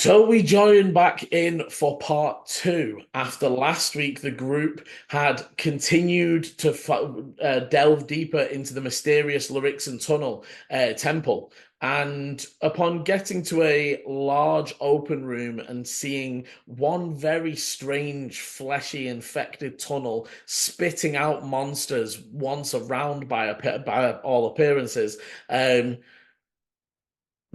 So we join back in for part two. After last week, the group had continued to delve deeper into the mysterious Lyrixan tunnel temple. And upon getting to a large open room and seeing one very strange, fleshy, infected tunnel spitting out monsters once around by all appearances,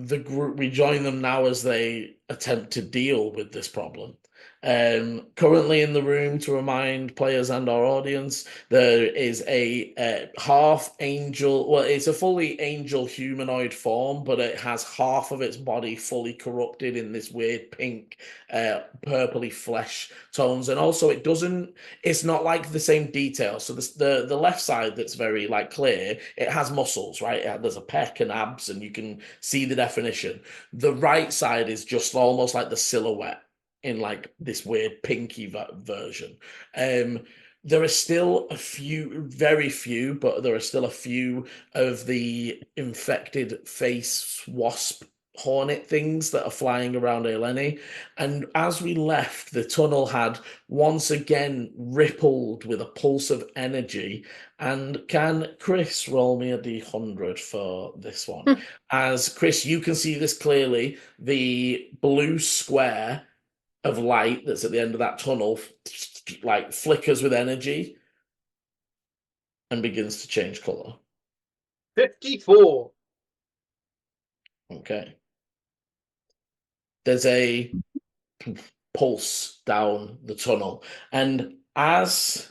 the group we join them now as they attempt to deal with this problem. Currently in the room, to remind players and our audience, there is a half angel. Well, it's a fully angel humanoid form, but it has half of its body fully corrupted in this weird pink, purpley flesh tones, and also it doesn't. It's not like the same detail. So the left side that's very like clear, it has muscles, right? There's a pec and abs, and you can see the definition. The right side is just almost like the silhouette in like this weird pinky version. There are still a few, very few, but there are still a few of the infected face wasp hornet things that are flying around Eleni. And as we left, the tunnel had once again rippled with a pulse of energy. And can Chris roll me a D100 for this one? As Chris, you can see this clearly, the blue square of light that's at the end of that tunnel like flickers with energy and begins to change color. 54. Okay. There's a pulse down the tunnel, and as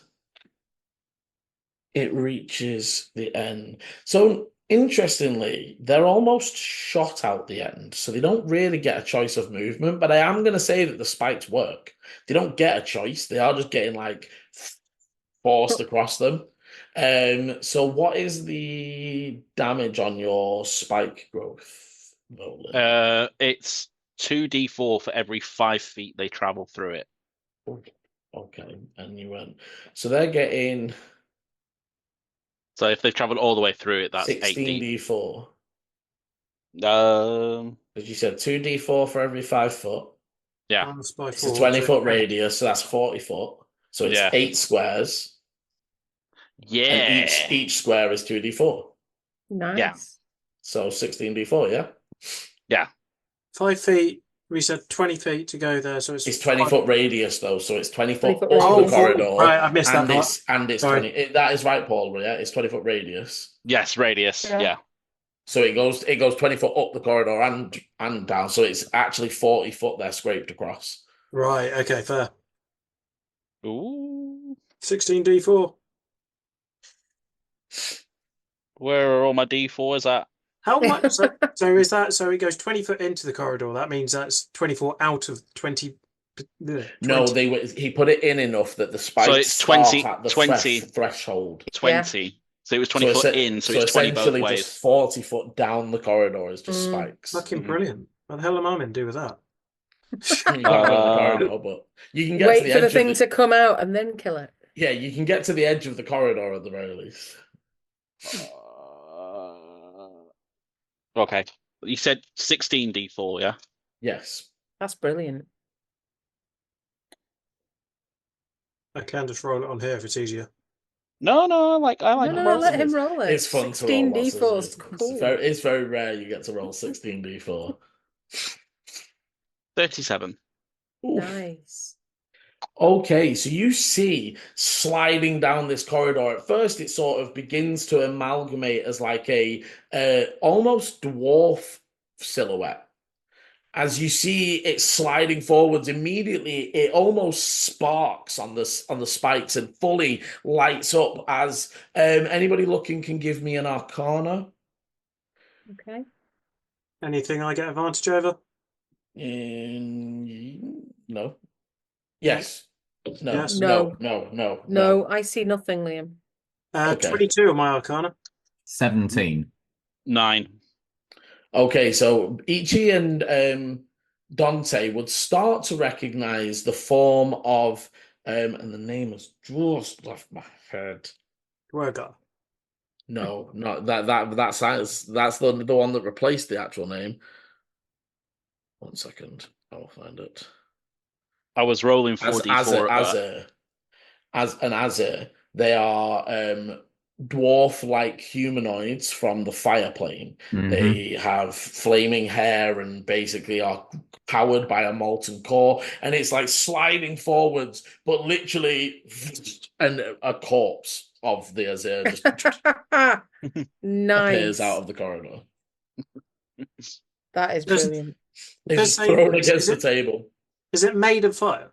it reaches the end, so interestingly, they're almost shot out the end, so they don't really get a choice of movement. But I am going to say that the spikes work. They don't get a choice. They are just getting like forced across them. So what is the damage on your spike growth, Nolan? It's 2d4 for every 5 feet they travel through it. Okay, and you went. So they're getting So if they've traveled all the way through it, that's 16d4. Because you said 2d4 for every 5 foot. Yeah. It's a 20-foot radius, so that's 40 foot. So it's 8 squares. Yeah. And each square is 2d4. Nice. Yeah. So 16d4, yeah? Yeah. 5 feet. We said 20 feet to go there, so it's 20-foot radius though, so it's 20 foot up radius. the corridor. Right, I missed and that it's and it's Sorry. 20. That is right, Paul. Yeah, it's 20-foot radius. Yes, radius. Yeah. So it goes 20 foot up the corridor and down. So it's actually 40 foot there scraped across. Right. Okay. Fair. Ooh. 16d4. Where are all my d4s at? How much? So is that? So it goes 20 foot into the corridor. That means that's 24 out of 20. 20. No, he put it in enough that the spikes So it's 20, start at the 20 threshold. 20. Yeah. So it was 20 foot in, so it's 20 both ways. Just 40 foot down the corridor is just spikes. Fucking brilliant. What the hell am I meant to do with that? You can't go in the corridor, but you can get wait to the for edge the thing to come out and then kill it. Yeah, you can get to the edge of the corridor at the very least. Okay. You said 16d4, yeah? Yes. That's brilliant. I can just roll it on here if it's easier. No, I like no, let him roll it. It's fun 16 to roll. D4's cool. It's very rare you get to roll 16d4. 37. Nice. Okay, so you see sliding down this corridor. At first, it sort of begins to amalgamate as like a almost dwarf silhouette. As you see it sliding forwards, immediately it almost sparks on the spikes and fully lights up. As anybody looking can give me an Arcana. Okay. Anything I get advantage over? No. Yes. No. Yes. No. I see nothing, Liam. Okay. 22 on my Arcana. 17. 9. Okay, so Ichi and Dante would start to recognize the form of, and the name has just left my head. Dwergar. No, not that's the one that replaced the actual name. 1 second. I'll find it. I was rolling As 4d4 at a, they are dwarf-like humanoids from the fire plane. They have flaming hair and basically are powered by a molten core, and it's like sliding forwards, but literally, and a corpse of the Azir just appears out Nice. of the corridor. That is brilliant. It's thrown against the table. Is it made of fire?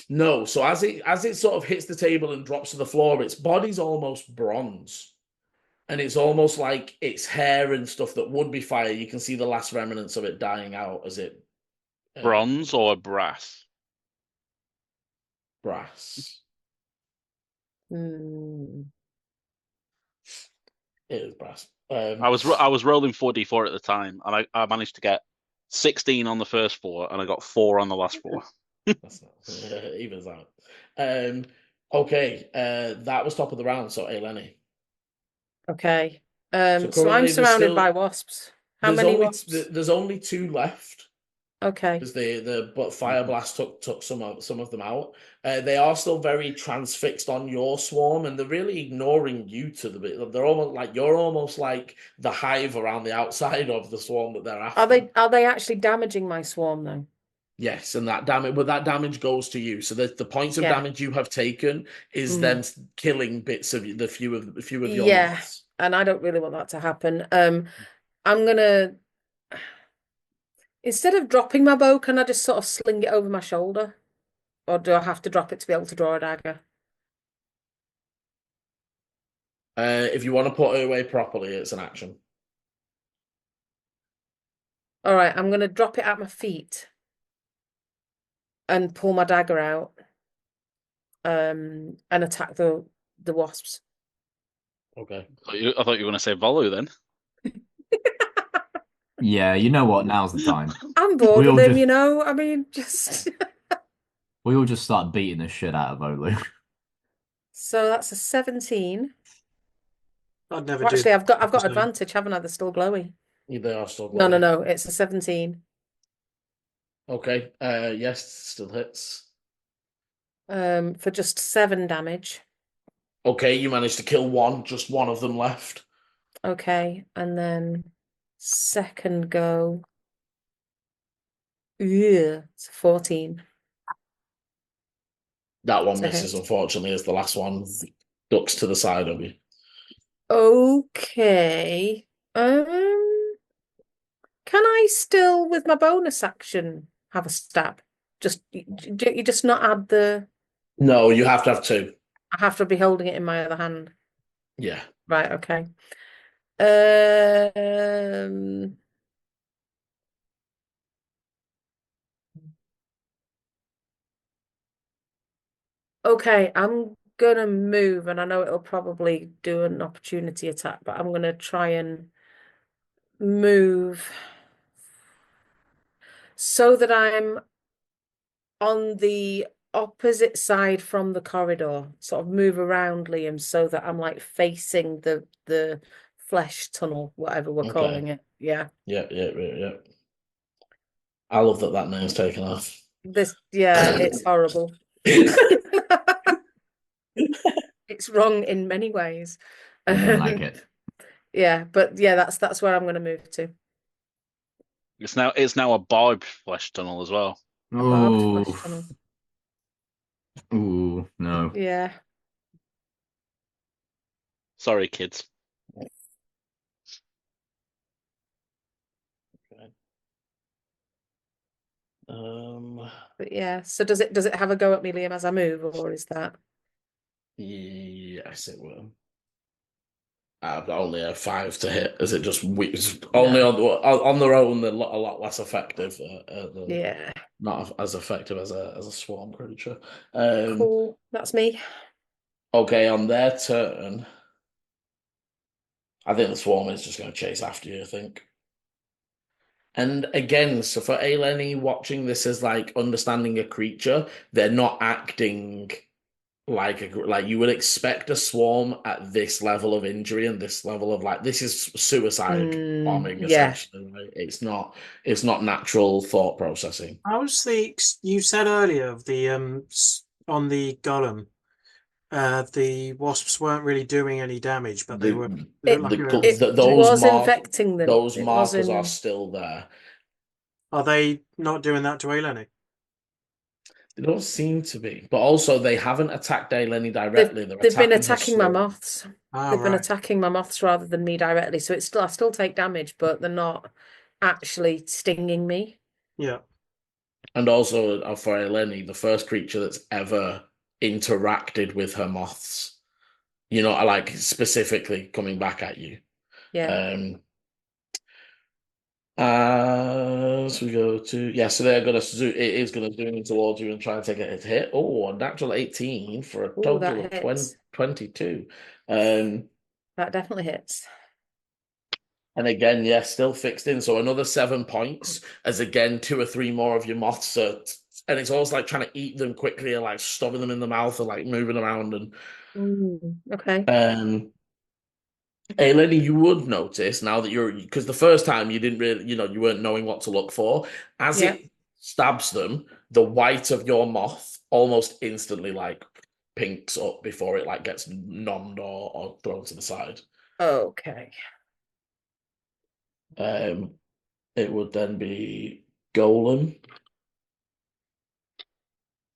No, so as it sort of hits the table and drops to the floor, its body's almost bronze. And it's almost like its hair and stuff that would be fire. You can see the last remnants of it dying out as it bronze or brass. Brass. Mm. It is brass. I was rolling 4d4 at the time, and I managed to get 16 on the first 4, and I got 4 on the last 4. That's not evens out. Okay, that was top of the round. So, Eleni. Okay. So I'm currently surrounded by wasps. How many wasps? There's only 2 left. Okay. Because but Fire Blast took some of them out. They are still very transfixed on your swarm, and they're really ignoring you to the bit. They're almost like you're almost like the hive around the outside of the swarm that they're after. Are they actually damaging my swarm though? Yes, and that damage goes to you. So the points of damage you have taken is them killing bits of the few of your moths. And I don't really want that to happen. I'm gonna, instead of dropping my bow, can I just sort of sling it over my shoulder? Or do I have to drop it to be able to draw a dagger? If you want to put it away properly, it's an action. All right, I'm gonna drop it at my feet and pull my dagger out, and attack the wasps. Okay. I thought you were going to say Volu then. Yeah, you know what? Now's the time. I'm bored with him, you know. I mean, just we all just start beating the shit out of Olu. So that's a 17. I'd never Actually, do. I've got advantage, haven't I? They're still glowy. They are still glowy. No. It's a 17. Okay. Yes, still hits. For just 7 damage. Okay, you managed to kill one. Just one of them left. Okay, and then second go. Yeah, it's a 14. That one misses, unfortunately, as the last one ducks to the side of you. Okay. Can I still, with my bonus action, have a stab? You just not add the... No, you have to have 2. I have to be holding it in my other hand. Yeah. Right, okay. Okay, I'm gonna move, and I know it'll probably do an opportunity attack, but I'm gonna try and move so that I'm on the opposite side from the corridor. Sort of move around, Liam, so that I'm like facing the flesh tunnel, whatever we're calling it. Yeah. Yeah. I love that name's taken off. It's horrible. It's wrong in many ways. I don't like it. Yeah, but yeah, that's where I'm going to move to. It's now a barbed flesh tunnel as well. Ooh. Ooh, no. Yeah. Sorry, kids. Okay. But yeah, so does it have a go at me, Liam, as I move, or is that? Yes, it will. Only a 5 to hit, as it just only on their own. They're a lot less effective. Yeah, not as effective as a swarm creature. Cool. That's me. Okay, on their turn, I think the swarm is just going to chase after you. I think. And again, so for Eleni watching this as like understanding a creature, they're not acting like you would expect a swarm at this level of injury and this level of like this is suicide bombing yeah. essentially. Right? It's not natural thought processing. How's you said earlier of the on the golem, the wasps weren't really doing any damage, but they The, were It looked like it was infecting them. those It markers are wasn't. still there. Are they not doing that to Eleni? They don't seem to be, but also they haven't attacked Eleni directly. They're They've been attacking her attacking my slowly. moths. Ah, They've been right. attacking my moths rather than me directly. So it's still I still take damage, but they're not actually stinging me. Yeah. And also for Eleni, the first creature that's ever interacted with her moths. You know, like specifically coming back at you. Yeah. As we go to so they're gonna zoom. It is gonna zoom in towards you and try and take it hit. Oh, a natural 18 for a Oh, total that of hits. 22. That definitely hits. And again, still fixed in. So another 7 points as again 2 or 3 more of your moths are, and it's almost like trying to eat them quickly and like stuffing them in the mouth and like moving around and Okay. Hey, Lenny, you would notice now that because the first time you didn't really, you weren't knowing what to look for. As Yeah. it stabs them, the white of your moth almost instantly like pinks up before it like gets nommed or thrown to the side. Okay. It would then be Golem.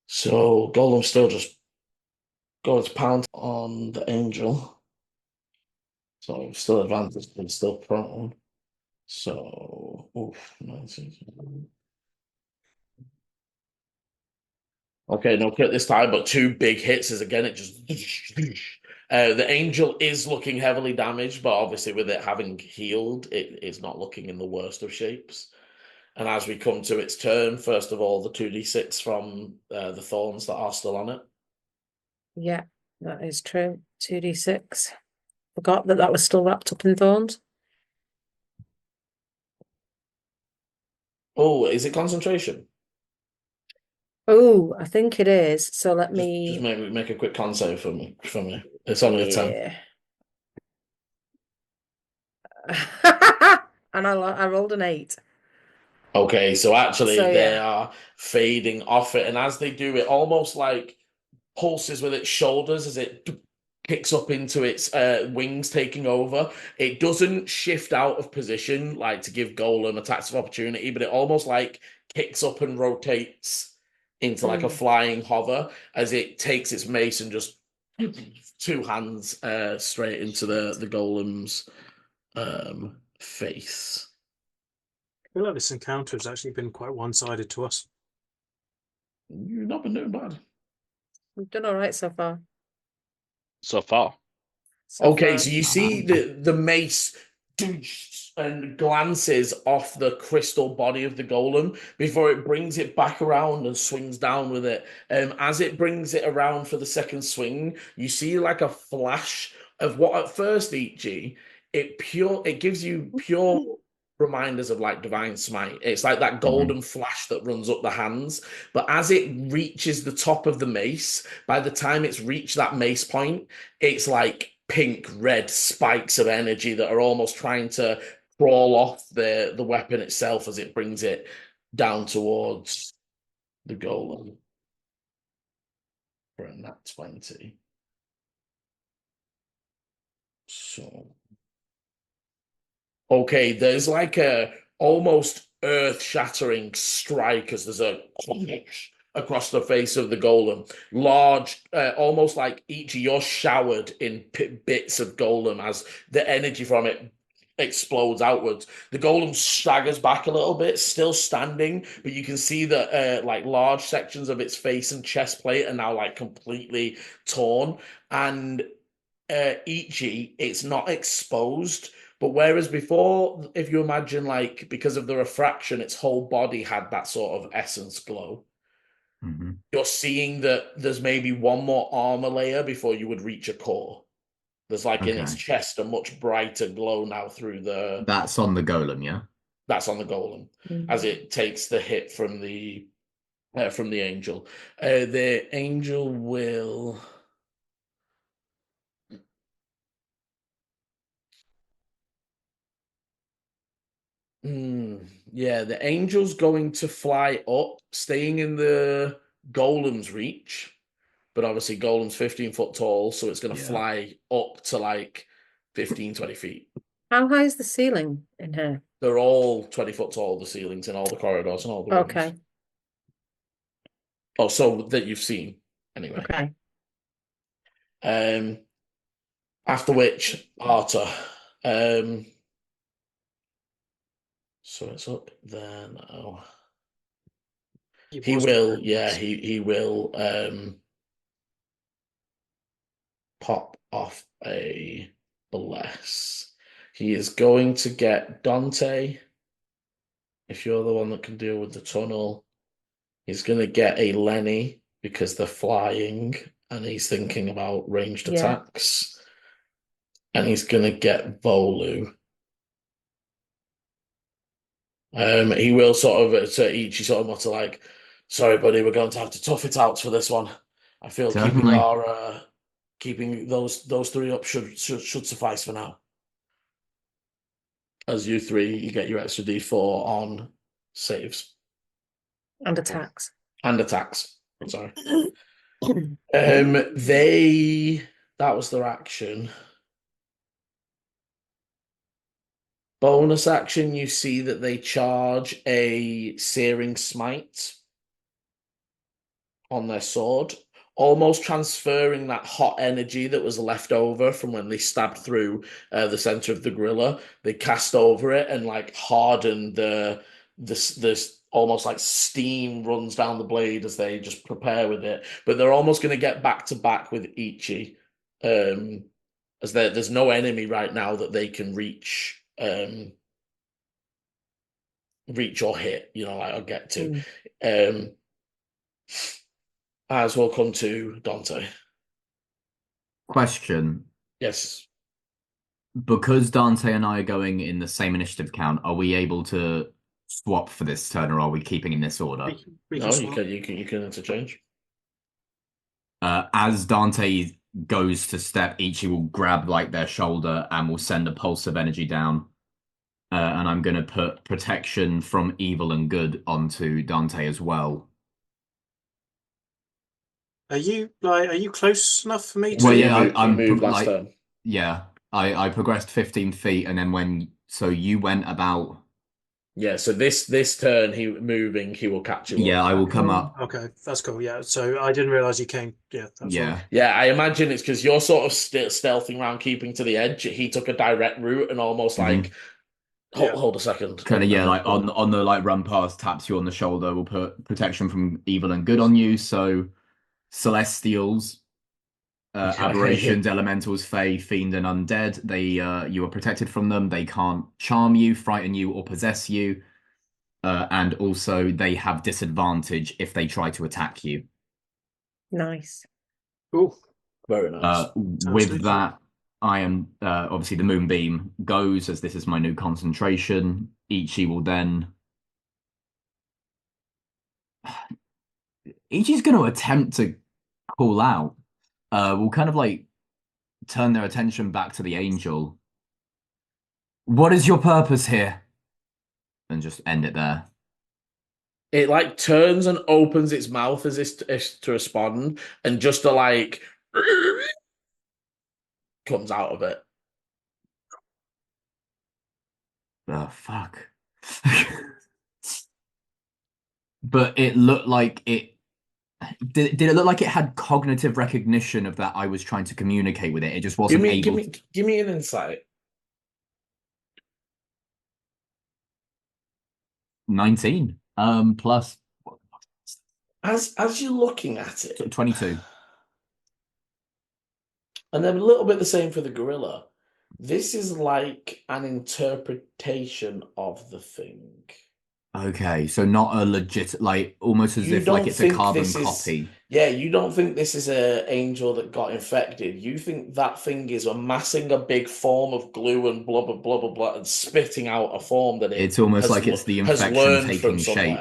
So Golem still just goes pound on the angel. So still advantage, but still prone. So, oof, 19. Okay, no crit this time, but 2 big hits as again it just. The angel is looking heavily damaged, but obviously with it having healed, it is not looking in the worst of shapes. And as we come to its turn, first of all, the 2d6 from the thorns that are still on it. Yeah, that is true. 2d6. Forgot that was still wrapped up in thorns. Oh, is it concentration? Oh, I think it is. So let Just me. make a quick con save for me. It's only a 10. Yeah. And I rolled an 8. Okay, so actually So they yeah. are fading off it, and as they do it, almost like pulses with its shoulders as it kicks up into its wings, taking over. It doesn't shift out of position like to give Golem attacks of opportunity, but it almost like kicks up and rotates into like a flying hover as it takes its mace and just 2 hands straight into the Golem's face. I feel like this encounter has actually been quite one-sided to us. You've not been doing bad. We've done all right so far. So far. Okay, so you see the mace and glances off the crystal body of the golem before it brings it back around and swings down with it. As it brings it around for the second swing, you see like a flash of what at first, Ichi, it gives you pure reminders of like divine smite. It's like that golden flash that runs up the hands. But as it reaches the top of the mace, by the time it's reached that mace point, it's like pink red spikes of energy that are almost trying to crawl off the weapon itself as it brings it down towards the golem for a nat 20. So okay, there's like a almost earth-shattering strike as there's a across the face of the golem. Large, almost like each you're showered in bits of golem as the energy from it explodes outwards. The golem staggers back a little bit, still standing, but you can see that like large sections of its face and chest plate are now like completely torn. And Ichi, it's not exposed. But whereas before, if you imagine like because of the refraction, its whole body had that sort of essence glow. You're seeing that there's maybe one more armor layer before you would reach a core. There's like in its chest a much brighter glow now through the. That's on the golem, yeah? That's on the golem as it takes the hit from the angel. The angel will. Yeah, the angel's going to fly up, staying in the golem's reach. But obviously, golem's 15 foot tall, so it's going to Yeah. fly up to like 15, 20 feet. How high is the ceiling in here? They're all 20 foot tall, the ceilings in all the corridors and all the rooms. Okay. Oh, so that you've seen, anyway. Okay. After which, Arthur. So it's up there now. He will, yeah, he will pop off a bless. He is going to get Dante. If you're the one that can deal with the tunnel, he's going to get a Lenny because they're flying and he's thinking about ranged attacks. And he's going to get Volu. He will sort of to each sort of mutter like, "Sorry, buddy, we're going to have to tough it out for this one. I feel keeping those three up should suffice for now." As you three, you get your extra D4 on saves And attacks. and attacks. I'm sorry. That was their action. Bonus action, you see that they charge a Searing Smite on their sword, almost transferring that hot energy that was left over from when they stabbed through the center of the gorilla. They cast over it and like harden this almost like steam runs down the blade as they just prepare with it. But they're almost going to get back to back with Ichi, as there's no enemy right now that they can reach or hit, or get to. As we'll come to Dante. Question. Yes. Because Dante and I are going in the same initiative count, are we able to swap for this turn, or are we keeping in this order? No, you can interchange. As Dante goes to step, Ichi will grab like their shoulder and will send a pulse of energy down. And I'm going to put protection from evil and good onto Dante as well. Are you close enough for me to? Well, yeah, I'm moved last turn. Yeah, I progressed 15 feet, and then so you went about. Yeah, so this turn he will catch you. Yeah, up. I will come up. Okay, that's cool. Yeah, so I didn't realize you came. Yeah, that's yeah. Right. Yeah, I imagine it's because you're sort of stealthing around, keeping to the edge. He took a direct route and almost like. Hold a second. Kind of, like on the like run past, taps you on the shoulder. We'll put protection from evil and good on you. So celestials, aberrations, elementals, fae, fiend, and undead. You are protected from them. They can't charm you, frighten you, or possess you. And also they have disadvantage if they try to attack you. Nice. Cool. Very nice. With that, I am obviously the moonbeam goes as this is my new concentration. Ichi will then. Ichi's going to attempt to call out. We'll kind of like turn their attention back to the angel. What is your purpose here? And just end it there. It like turns and opens its mouth as if to respond, and just a like comes out of it. Oh, fuck. But it looked like it. Did it look like it had cognitive recognition of that I was trying to communicate with it? It just wasn't able. Give me an insight. 19. Plus. As you're looking at it, 22. And then a little bit the same for the gorilla. This is like an interpretation of the thing. Okay, so not a legit, like almost as if like it's a carbon copy. Yeah, you don't think this is an angel that got infected. You think that thing is amassing a big form of glue and blah blah blah blah blah and spitting out a form that it's almost like it's the infection taking shape.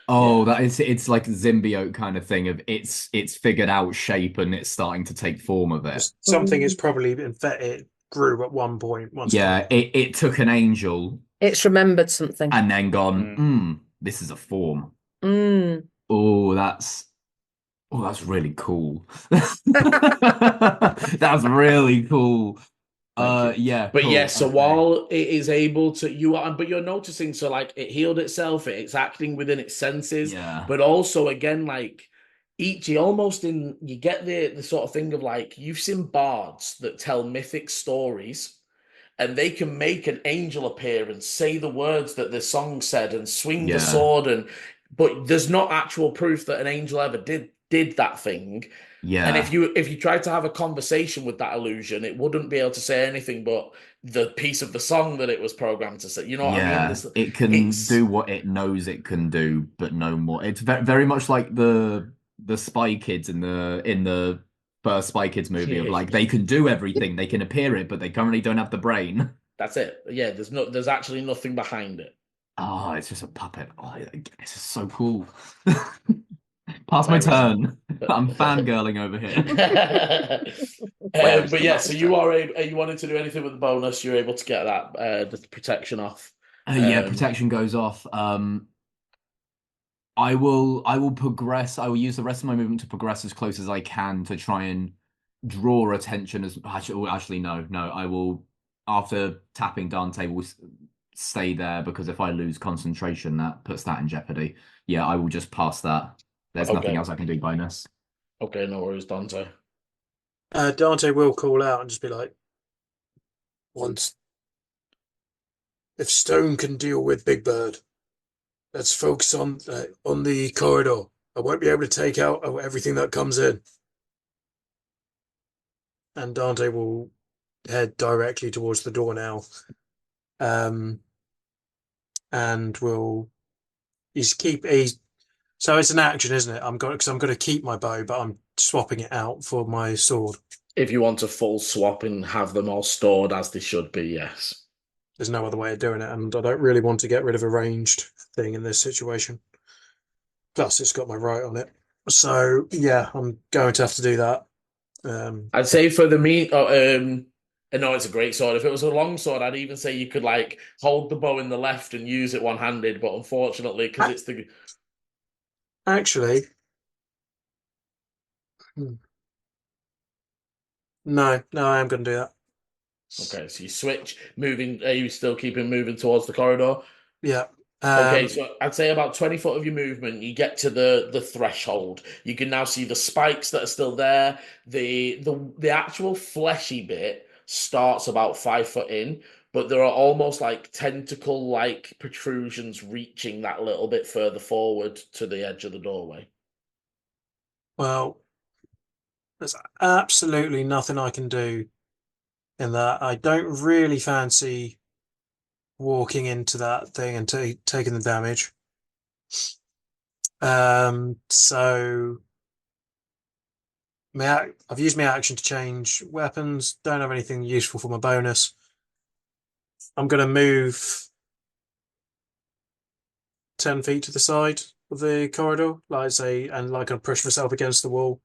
Oh, yeah. It's like a symbiote kind of thing of it's figured out shape and it's starting to take form of it. Something is probably infected. Grew at one point. It took an angel It's remembered something. and then gone, this is a form. Mm. Oh, that's really cool. That's really cool. Thank you. Yeah, But cool. yes, so Okay. while it is able to, but you're noticing, so like it healed itself, it's acting within its senses, Yeah. but also again, like you almost you get the sort of thing of like, you've seen bards that tell mythic stories, and they can make an angel appear and say the words that the song said and swing the Yeah. sword, but there's not actual proof that an angel ever did that thing. And Yeah. if you tried to have a conversation with that illusion, it wouldn't be able to say anything but the piece of the song that it was programmed to say. You know what I mean? Yeah. It can It's do what it knows it can do, but no more. It's very much like the Spy Kids in the first Spy Kids movie of like they can do everything, they can appear it, but they currently don't have the brain. that's it. Yeah, there's actually nothing behind it. Oh, it's just a puppet. Oh, it's just so cool. Pass my Where is it? turn. I'm fangirling over here. Where is But the yeah, so master? you wanted to do anything with the bonus, you're able to get that the protection off. Yeah, protection goes off. I will progress. I will use the rest of my movement to progress as close as I can to try and draw attention as actually no. I will after tapping Dante will stay there because if I lose concentration that puts that in jeopardy. Yeah, I will just pass that. There's nothing Okay. else I can do bonus. Okay, no worries, Dante. Dante will call out and just be like, "Once, if Stone can deal with Big Bird, let's focus on the corridor. I won't be able to take out everything that comes in." And Dante will head directly towards the door now, and he's so it's an action, isn't it? I'm going to keep my bow, but I'm swapping it out for my sword. If you want a full swap and have them all stored as they should be, yes. There's no other way of doing it, and I don't really want to get rid of a ranged thing in this situation. Plus, it's got my right on it, so yeah, I'm going to have to do that. I'd say for the meat, I know it's a great sword. If it was a long sword, I'd even say you could like hold the bow in the left and use it one-handed. But unfortunately, because it's the Actually, no, I am going to do that. okay, so you switch, moving. Are you still keeping moving towards the corridor? Yeah. Okay, so I'd say about 20 foot of your movement, you get to the threshold. You can now see the spikes that are still there. The actual fleshy bit starts about 5 foot in, but there are almost like tentacle-like protrusions reaching that little bit further forward to the edge of the doorway. Well, there's absolutely nothing I can do in that. I don't really fancy walking into that thing and taking the damage. So I've used my action to change weapons. Don't have anything useful for my bonus. I'm going to move 10 feet to the side of the corridor, and I push myself against the wall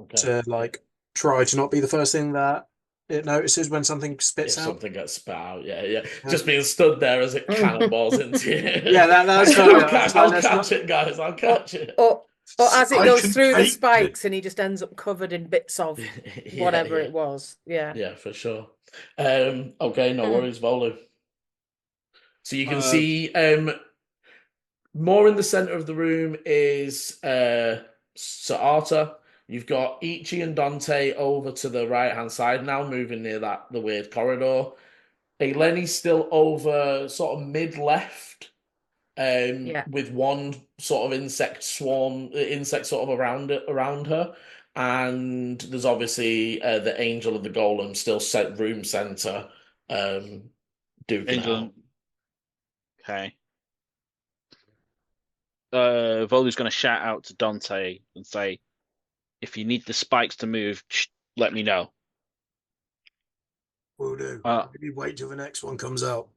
Okay. to try to not be the first thing that it notices when something spits out. Something gets spat out, yeah. Just being stood there as it cannonballs into you. Yeah, that's I'll catch it, guys. I'll catch it. Or as it I goes can through the take spikes and he just ends up covered in bits of whatever it was. Yeah. Yeah, for sure. Okay, no worries, Volu. So you can see more in the center of the room is Sir Arthur. You've got Ichi and Dante over to the right-hand side now, moving near the weird corridor. Eleni's still over sort of mid-left, with one sort of insect sort of around her. And there's obviously the Angel of the Golem still set room center, duking out. Okay. Volu's going to shout out to Dante and say, "If you need the spikes to move, let me know." Will do. Maybe wait till the next one comes out.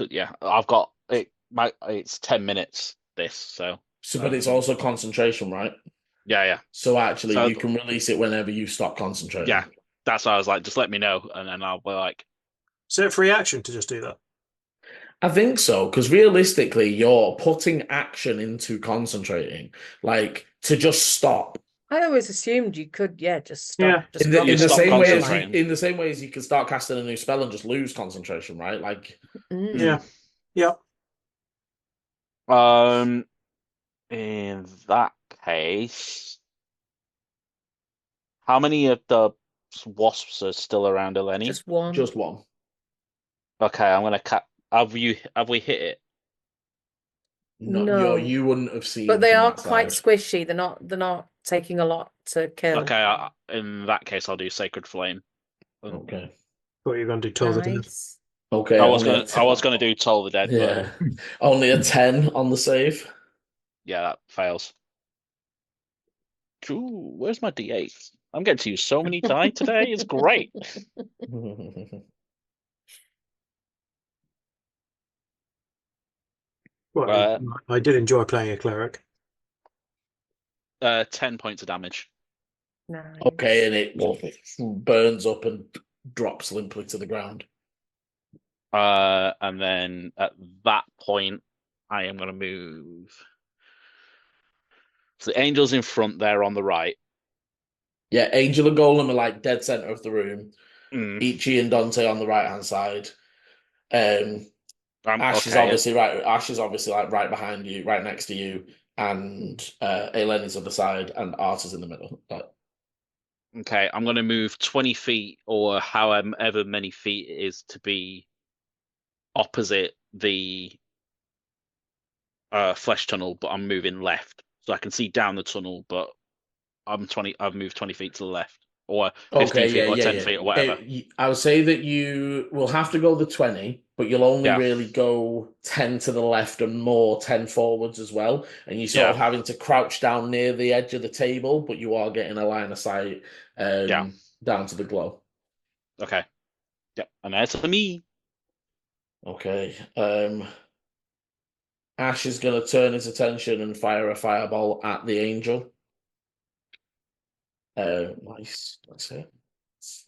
Yeah, I've got it. It's 10 minutes. So but it's also concentration, right? Yeah. So actually, you can release it whenever you stop concentrating. Yeah, that's why I was like, just let me know, and then I'll be like, is it a free action to just do that? I think so, because realistically, you're putting action into concentrating, like to just stop. I always assumed you could, just stop, Yeah. just In drop the You in the stop same way as concentrating. in the same way as you can start casting a new spell and just lose concentration, right? Like, Yeah. Yeah. In that case, how many of the wasps are still around Eleni? just one. just one. Okay, I'm gonna cut. Have we hit it? No, No. you wouldn't have seen But they from are that quite side. squishy. They're not taking a lot to kill. Okay, in that case, I'll do Sacred Flame. Okay. Thought you were going to do Toll the Dead. Nice. Okay, I was only gonna do Toll the Dead, yeah, but only a 10 on the save. yeah, that fails. Ooh, where's my D8? I'm getting to use so many die today. It's great. Well, I did enjoy playing a cleric. 10 points of damage. Nice. Okay, and it burns up and drops limply to the ground. And then at that point, I am gonna move. So the angel's in front there on the right. Yeah, Angel and Golem are like dead center of the room. Mm, Ichi and Dante on the right hand side. Ash is okay. obviously right. Ash is obviously like right behind you, right next to you, and Aelen is on the side, and Art is in the middle. Okay, I'm gonna move 20 feet or however many feet it is to be opposite the flesh tunnel, but I'm moving left. So I can see down the tunnel, but I've moved 20 feet to the left. Or 15 Okay, feet or 10 yeah. feet or whatever. I would say that you will have to go the 20, but you'll only Yeah. really go 10 to the left and more 10 forwards as well. And you're sort of having to crouch down near the edge of the table, but you are getting a line of sight down to the glow. Okay. Yep. And that's for me. Okay. Ash is going to turn his attention and fire a fireball at the angel. Nice. That's it.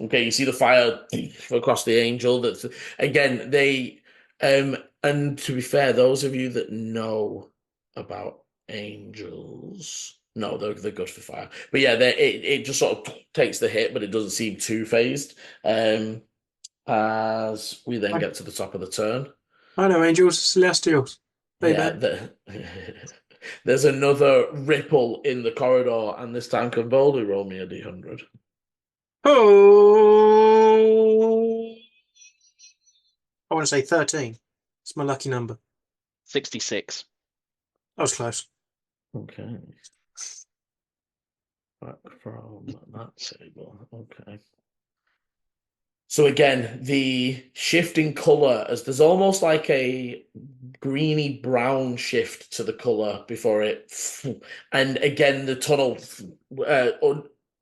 Okay, you see the fire across the angel. That's again, they and to be fair, those of you that know about angels, no, they're good for fire. But yeah, it just sort of takes the hit, but it doesn't seem too phased. As we then get to the top of the turn. I know angels, celestials. There's another ripple in the corridor, and this time can Bowley roll me a D100. Oh, I want to say 13. It's my lucky number. 66. That was close. Okay. Back from that table. Okay. So again, the shifting color, as there's almost like a greeny brown shift to the color before it, and again the tunnel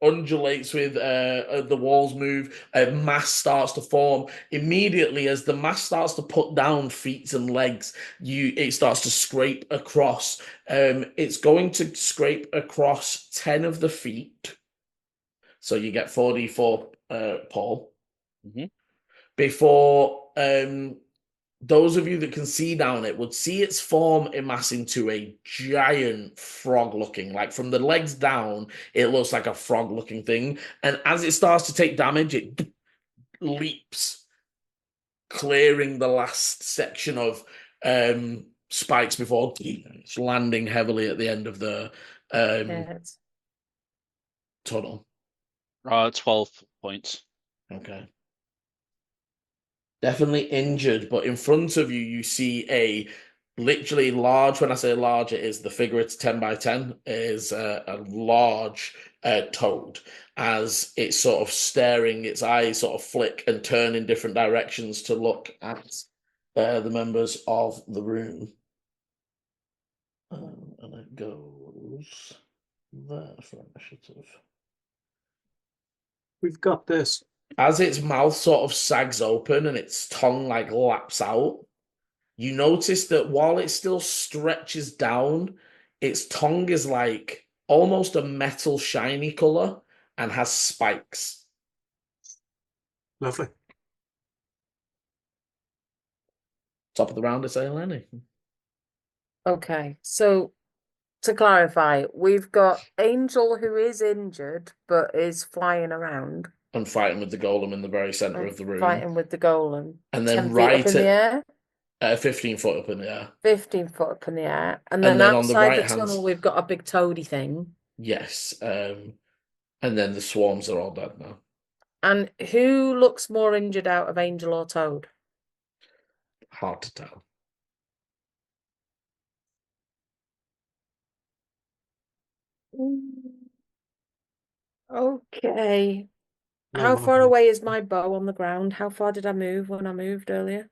undulates with the walls move. A mass starts to form immediately as the mass starts to put down feet and legs. It starts to scrape across. It's going to scrape across 10 of the feet, so you get 4d4, Paul. Mm-hmm. Before those of you that can see down it would see its form amass into a giant frog looking, like from the legs down, it looks like a frog looking thing. And as it starts to take damage, it leaps, clearing the last section of spikes before landing heavily at the end of the tunnel. 12 points. Okay. Definitely injured, but in front of you, you see a literally large. When I say large, it is the figure. It's 10 by 10. Is a large toad as it's sort of staring. Its eyes sort of flick and turn in different directions to look at the members of the room. And it goes there for initiative. We've got this. As its mouth sort of sags open and its tongue like laps out, you notice that while it still stretches down, its tongue is like almost a metal shiny color and has spikes. Lovely. Top of the round, it's Eleni. Okay, so to clarify, we've got Angel who is injured but is flying around And fighting with the golem in the very center and of the room. fighting with the golem. And 10 then feet up right in the at air, 15 foot up in the air. 15 foot up in the air, and And then then on the outside the right hand tunnel we've got a big toady thing. Yes. And then the swarms are all dead now. And who looks more injured out of Angel or Toad? Hard to tell. Okay. No, How far mine. away is my bow on the ground? How far did I move when I moved earlier?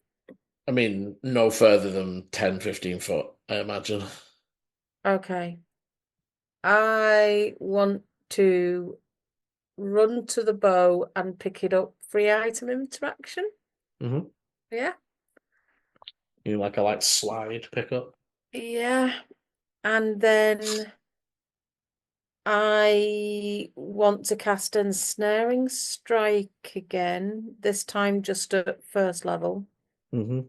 I mean, no further than 10, 15 foot, I imagine. Okay. I want to run to the bow and pick it up. Free item interaction? Mm-hmm. Yeah. You like a slide pickup? Yeah. And then I want to cast Ensnaring Strike again, this time just at first level. Mm-hmm.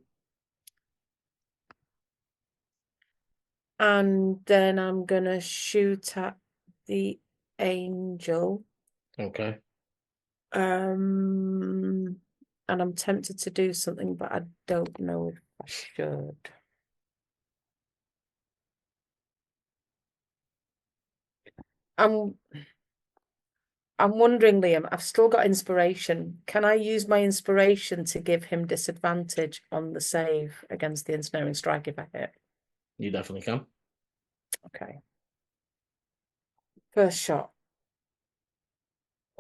And then I'm gonna shoot at the angel. Okay. And I'm tempted to do something, but I don't know if I should. I'm wondering, Liam, I've still got inspiration. Can I use my inspiration to give him disadvantage on the save against the ensnaring strike if I hit? You definitely can. Okay. First shot.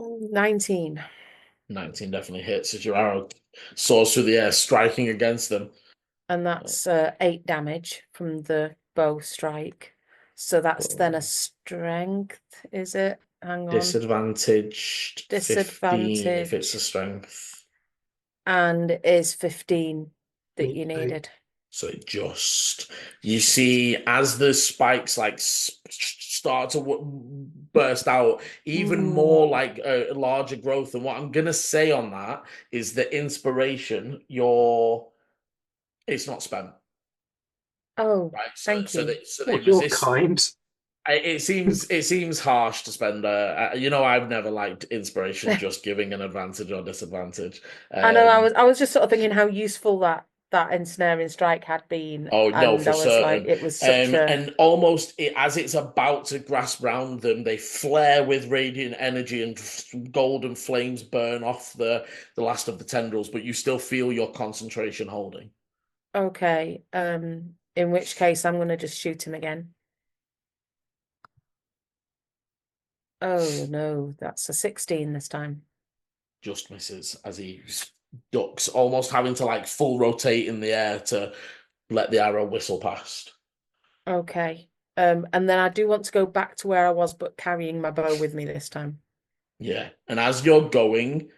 Ooh, 19. 19 definitely hits as your arrow soars through the air, striking against them. And that's 8 damage from the bow strike. So that's then a strength, is it? Hang on. Disadvantaged 15 if it's a Disadvantage. strength. And is 15 that you Eight. needed. So you see as the spikes start to burst out, even more like a larger growth. And what I'm gonna say on that is the inspiration, it's not spent. Oh, Right. thank you. Well, you're kind. It seems harsh to spend. I've never liked inspiration just giving an advantage or disadvantage. I know. I was just sort of thinking how useful that ensnaring strike had been. Oh no, and for I was like, certain. it was such a. And almost as it's about to grasp round them, they flare with radiant energy and golden flames burn off the last of the tendrils, but you still feel your concentration holding. Okay. In which case I'm gonna just shoot him again. Oh no, that's a 16 this time. Just misses as he ducks, almost having to full rotate in the air to let the arrow whistle past. Okay. And then I do want to go back to where I was, but carrying my bow with me this time. Yeah. And as you're going,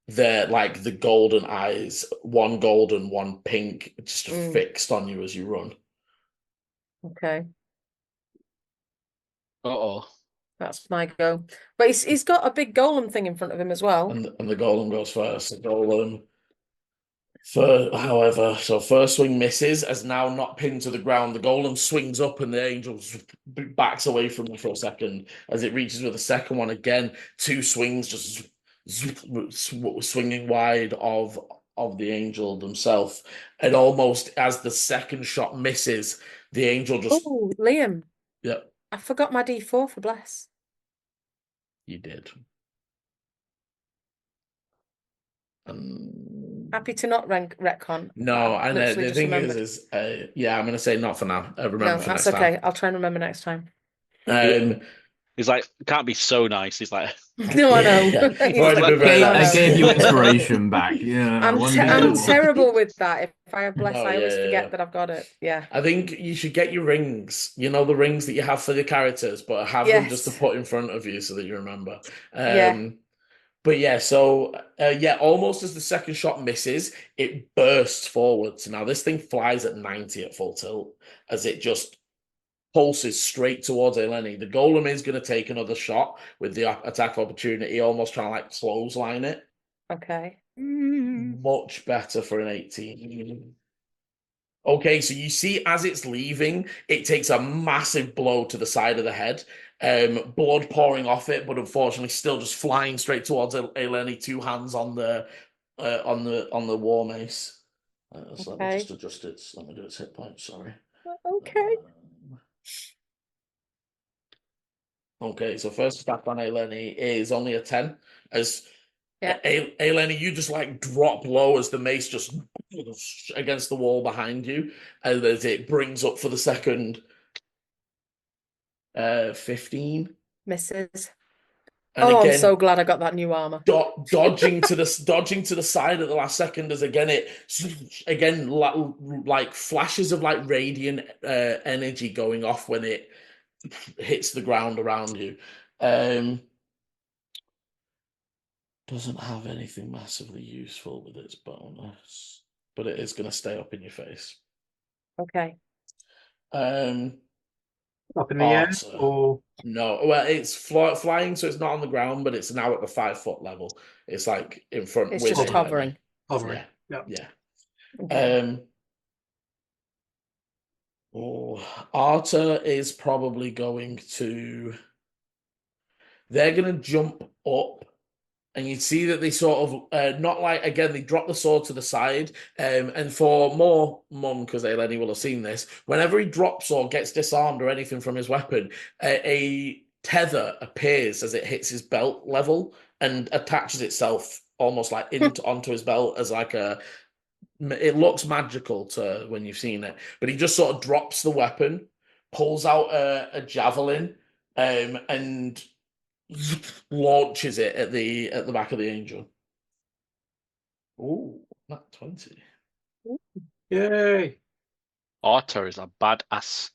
they're like the golden eyes, one golden, one pink, just fixed on you as you run. Okay. Uh-oh. That's my go. But he's got a big golem thing in front of him as well. And the golem goes first. The golem, first swing misses, as now not pinned to the ground. The golem swings up and the angel backs away from him for a second. As it reaches with the second one again, 2 swings just swinging wide of the angel themselves. And almost as the second shot misses, the angel just... Oh, Liam. Yep. I forgot my D4 for bless. You did. Happy to not retcon. No, I and the just thing remembered. is, yeah, I'm going to say not for now. Remember No, for that's next okay. time. I'll try and remember next time. He's like, can't be so nice. He's like, No, I know. Yeah. He's Already like, been very "No, I nice." no." gave you inspiration back. Yeah, I'm terrible with that. If I have bless, No, I always yeah, forget yeah. that I've got it. Yeah. I think you should get your rings. You know, the rings that you have for the characters, but have them just to Yes. put in front of you so that you remember. Yeah. But yeah, so almost as the second shot misses, it bursts forwards. Now this thing flies at 90 at full tilt as it just pulses straight towards Eleni. The golem is going to take another shot with the attack opportunity, almost trying to clothesline it. Okay. Much better for an 18. Okay, so you see as it's leaving, it takes a massive blow to the side of the head, blood pouring off it, but unfortunately still just flying straight towards Eleni, two hands on the war mace. So let me just adjust it. Let me do its hit points. Sorry. Okay. Okay, so first attack on Eleni is only a 10. As Yeah. Eleni, you just like drop low as the mace just against the wall behind you, and as it brings up for the second 15. Misses. And oh, again, I'm so glad I got that new armor. dodging to the side at the last second as again like flashes of like radiant energy going off when it hits the ground around you. Doesn't have anything massively useful with its bonus, but it is going to stay up in your face. Okay. Up in the air, or no? Well, it's flying, so it's not on the ground, but it's now at the 5-foot level. It's like in front. It's with just it, hovering. hovering. Yeah. Okay. Arta is probably going to. They're going to jump up, and you see that they sort of not like again. They drop the sword to the side, and for more mum, because Eleni will have seen this. Whenever he drops or gets disarmed or anything from his weapon, a tether appears as it hits his belt level and attaches itself almost like onto his belt as like a. It looks magical to when you've seen it, but he just sort of drops the weapon, pulls out a javelin, and launches it at the back of the angel. Oh, not 20. yay! Arta is a badass.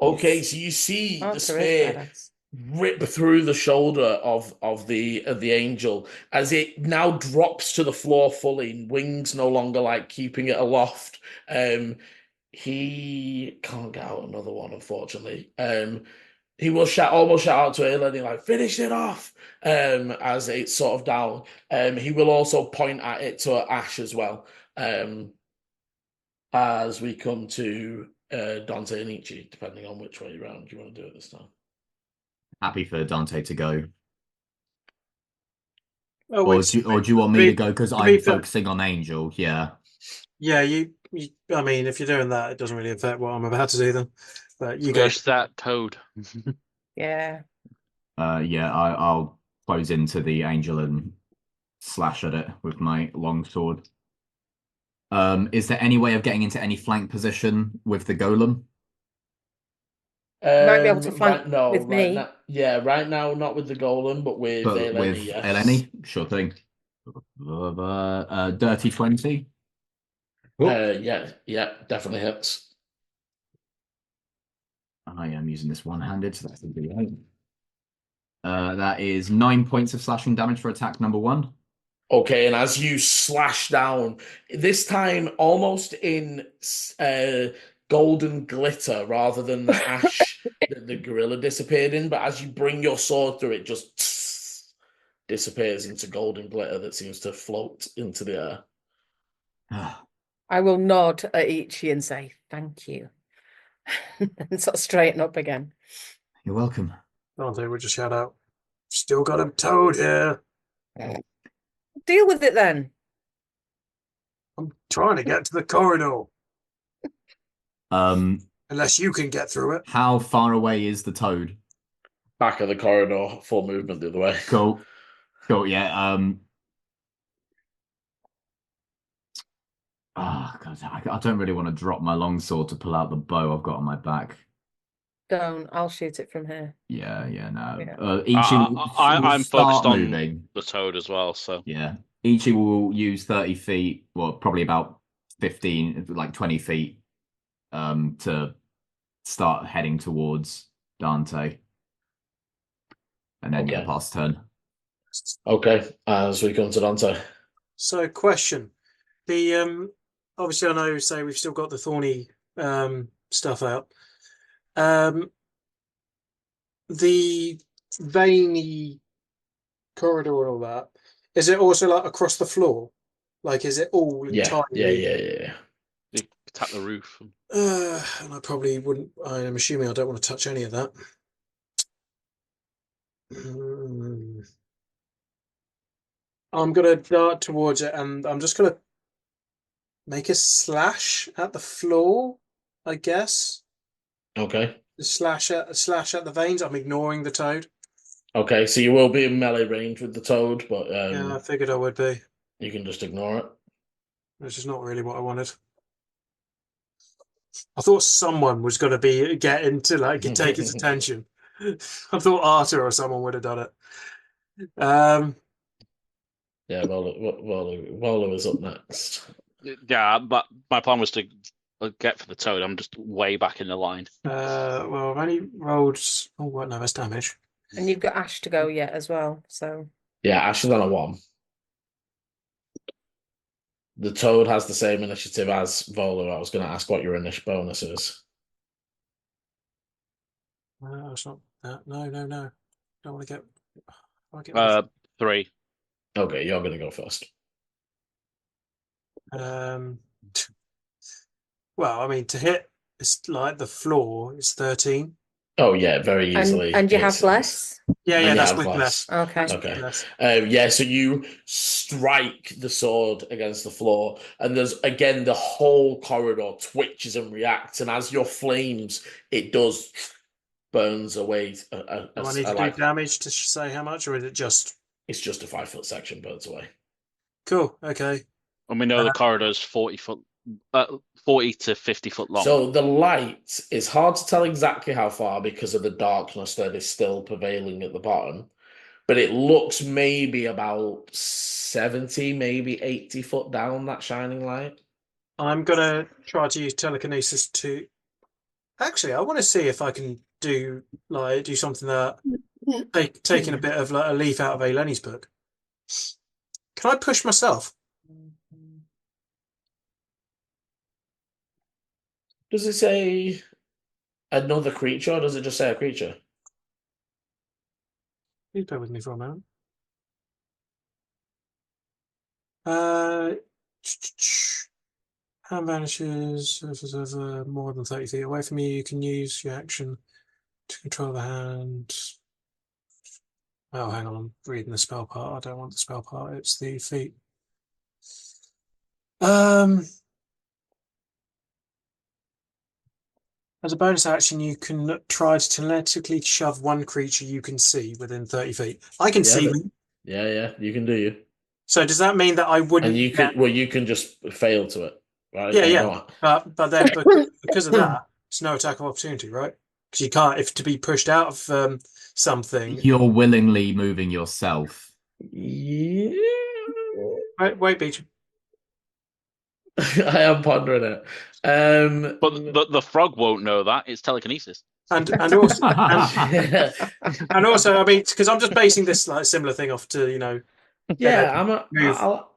Okay, so you see Arthur the is spear badass. rip through the shoulder of the angel as it now drops to the floor fully, wings no longer like keeping it aloft. He can't get out another one, unfortunately. He will almost shout out to Eleni, like, finish it off, as it's sort of down. He will also point at it to Ash as well, as we come to Dante and Ichi, depending on which way around you want to do it this time. Happy for Dante to go. Oh, Or wait, do you want me to go because I'm focusing on Angel? Yeah. Yeah, you. I mean, if you're doing that, it doesn't really affect what I'm about to do then. But you go. Where's that toad? Yeah. Yeah, I'll close into the Angel and slash at it with my long sword. Is there any way of getting into any flank position with the golem? You might be able to flank with me. Now, yeah, right now not with the golem, but with Eleni, yes. Eleni, sure thing. Dirty 20. Yeah, definitely hits. I am using this one-handed, so that's a good one. That is 9 points of slashing damage for attack number 1. Okay, and as you slash down, this time almost in golden glitter rather than the ash that the gorilla disappeared in, but as you bring your sword through, it just disappears into golden glitter that seems to float into the air. I will nod at Ichi and say, thank you. And sort of straighten up again. You're welcome. Dante would just shout out, still got a toad here. Deal with it then. I'm trying to get to the corridor. Unless you can get through it. How far away is the toad? Back of the corridor, full movement the other way. Cool, yeah. God, I don't really want to drop my longsword to pull out the bow I've got on my back. Don't. I'll shoot it from here. Yeah, no. Yeah. Ichi I'm focused on moving. the toad as well, so. Yeah. Ichi will use 30 feet, well, probably about 15, like 20 feet, to start heading towards Dante. And then, yeah, pass turn. Okay, as we come to Dante. So, question. The obviously I know, say, we've still got the thorny stuff out. The veiny corridor and all that, is it also like across the floor? Like, is it all entirely? Yeah. Tap the roof. And I probably wouldn't. I'm assuming I don't want to touch any of that. I'm gonna dart towards it, and I'm just gonna make a slash at the floor, I guess. Okay. Slash at the veins. I'm ignoring the toad. Okay, so you will be in melee range with the toad, but Yeah, I figured I would be, you can just ignore it. which is not really what I wanted. I thought someone was going to be getting to take his attention. I thought Arthur or someone would have done it. Yeah, Vola is up next. Yeah, but my plan was to get for the toad. I'm just way back in the line. Well, I've only rolled. Oh, what? No, that's damage. And you've got Ash to go yet as well. So Yeah, Ash is on a 1. The toad has the same initiative as Vola. I was going to ask what your initial bonus is. No, it's not that. No. Don't want to get. Uh, 3. Okay, you're going to go first. Well, I mean, to hit, it's like the floor. It's 13. Oh yeah, very easily. and you have It's- less. Yeah, you that's have with less. less. Okay. Okay. Less. Yeah, so you strike the sword against the floor, and there's again the whole corridor twitches and reacts, and as your flames, it does burns away. Do I need to do damage to say how much, or is it just? It's just a 5-foot section burns away. Cool. Okay. And we know the corridor's 40 to 50 foot long. So the light is hard to tell exactly how far because of the darkness that is still prevailing at the bottom, but it looks maybe about 70, maybe 80 foot down that shining light. I'm gonna try to use telekinesis to. Actually, I want to see if I can do something that taking a bit of a leaf out of a Lenny's book. Can I push myself? Does it say another creature, or does it just say a creature? Please bear with me for a moment. Hand vanishes more than 30 feet away from you. You can use your action to control the hand. Oh, hang on, I'm reading the spell part. I don't want the spell part. It's the feat. As a bonus action, you can try to telekinetically shove one creature you can see within 30 feet. I can see me. Yeah, you can do you. So does that mean that I wouldn't? And you can just fail to it, right? Yeah. But then because of that, it's no attack of opportunity, right? Because you can't, if to be pushed out of something. You're willingly moving yourself. Yeah. Wait, Beach. I am pondering it. But the frog won't know that. It's telekinesis. And also, and also, I mean, because I'm just basing this similar thing off to yeah, I'll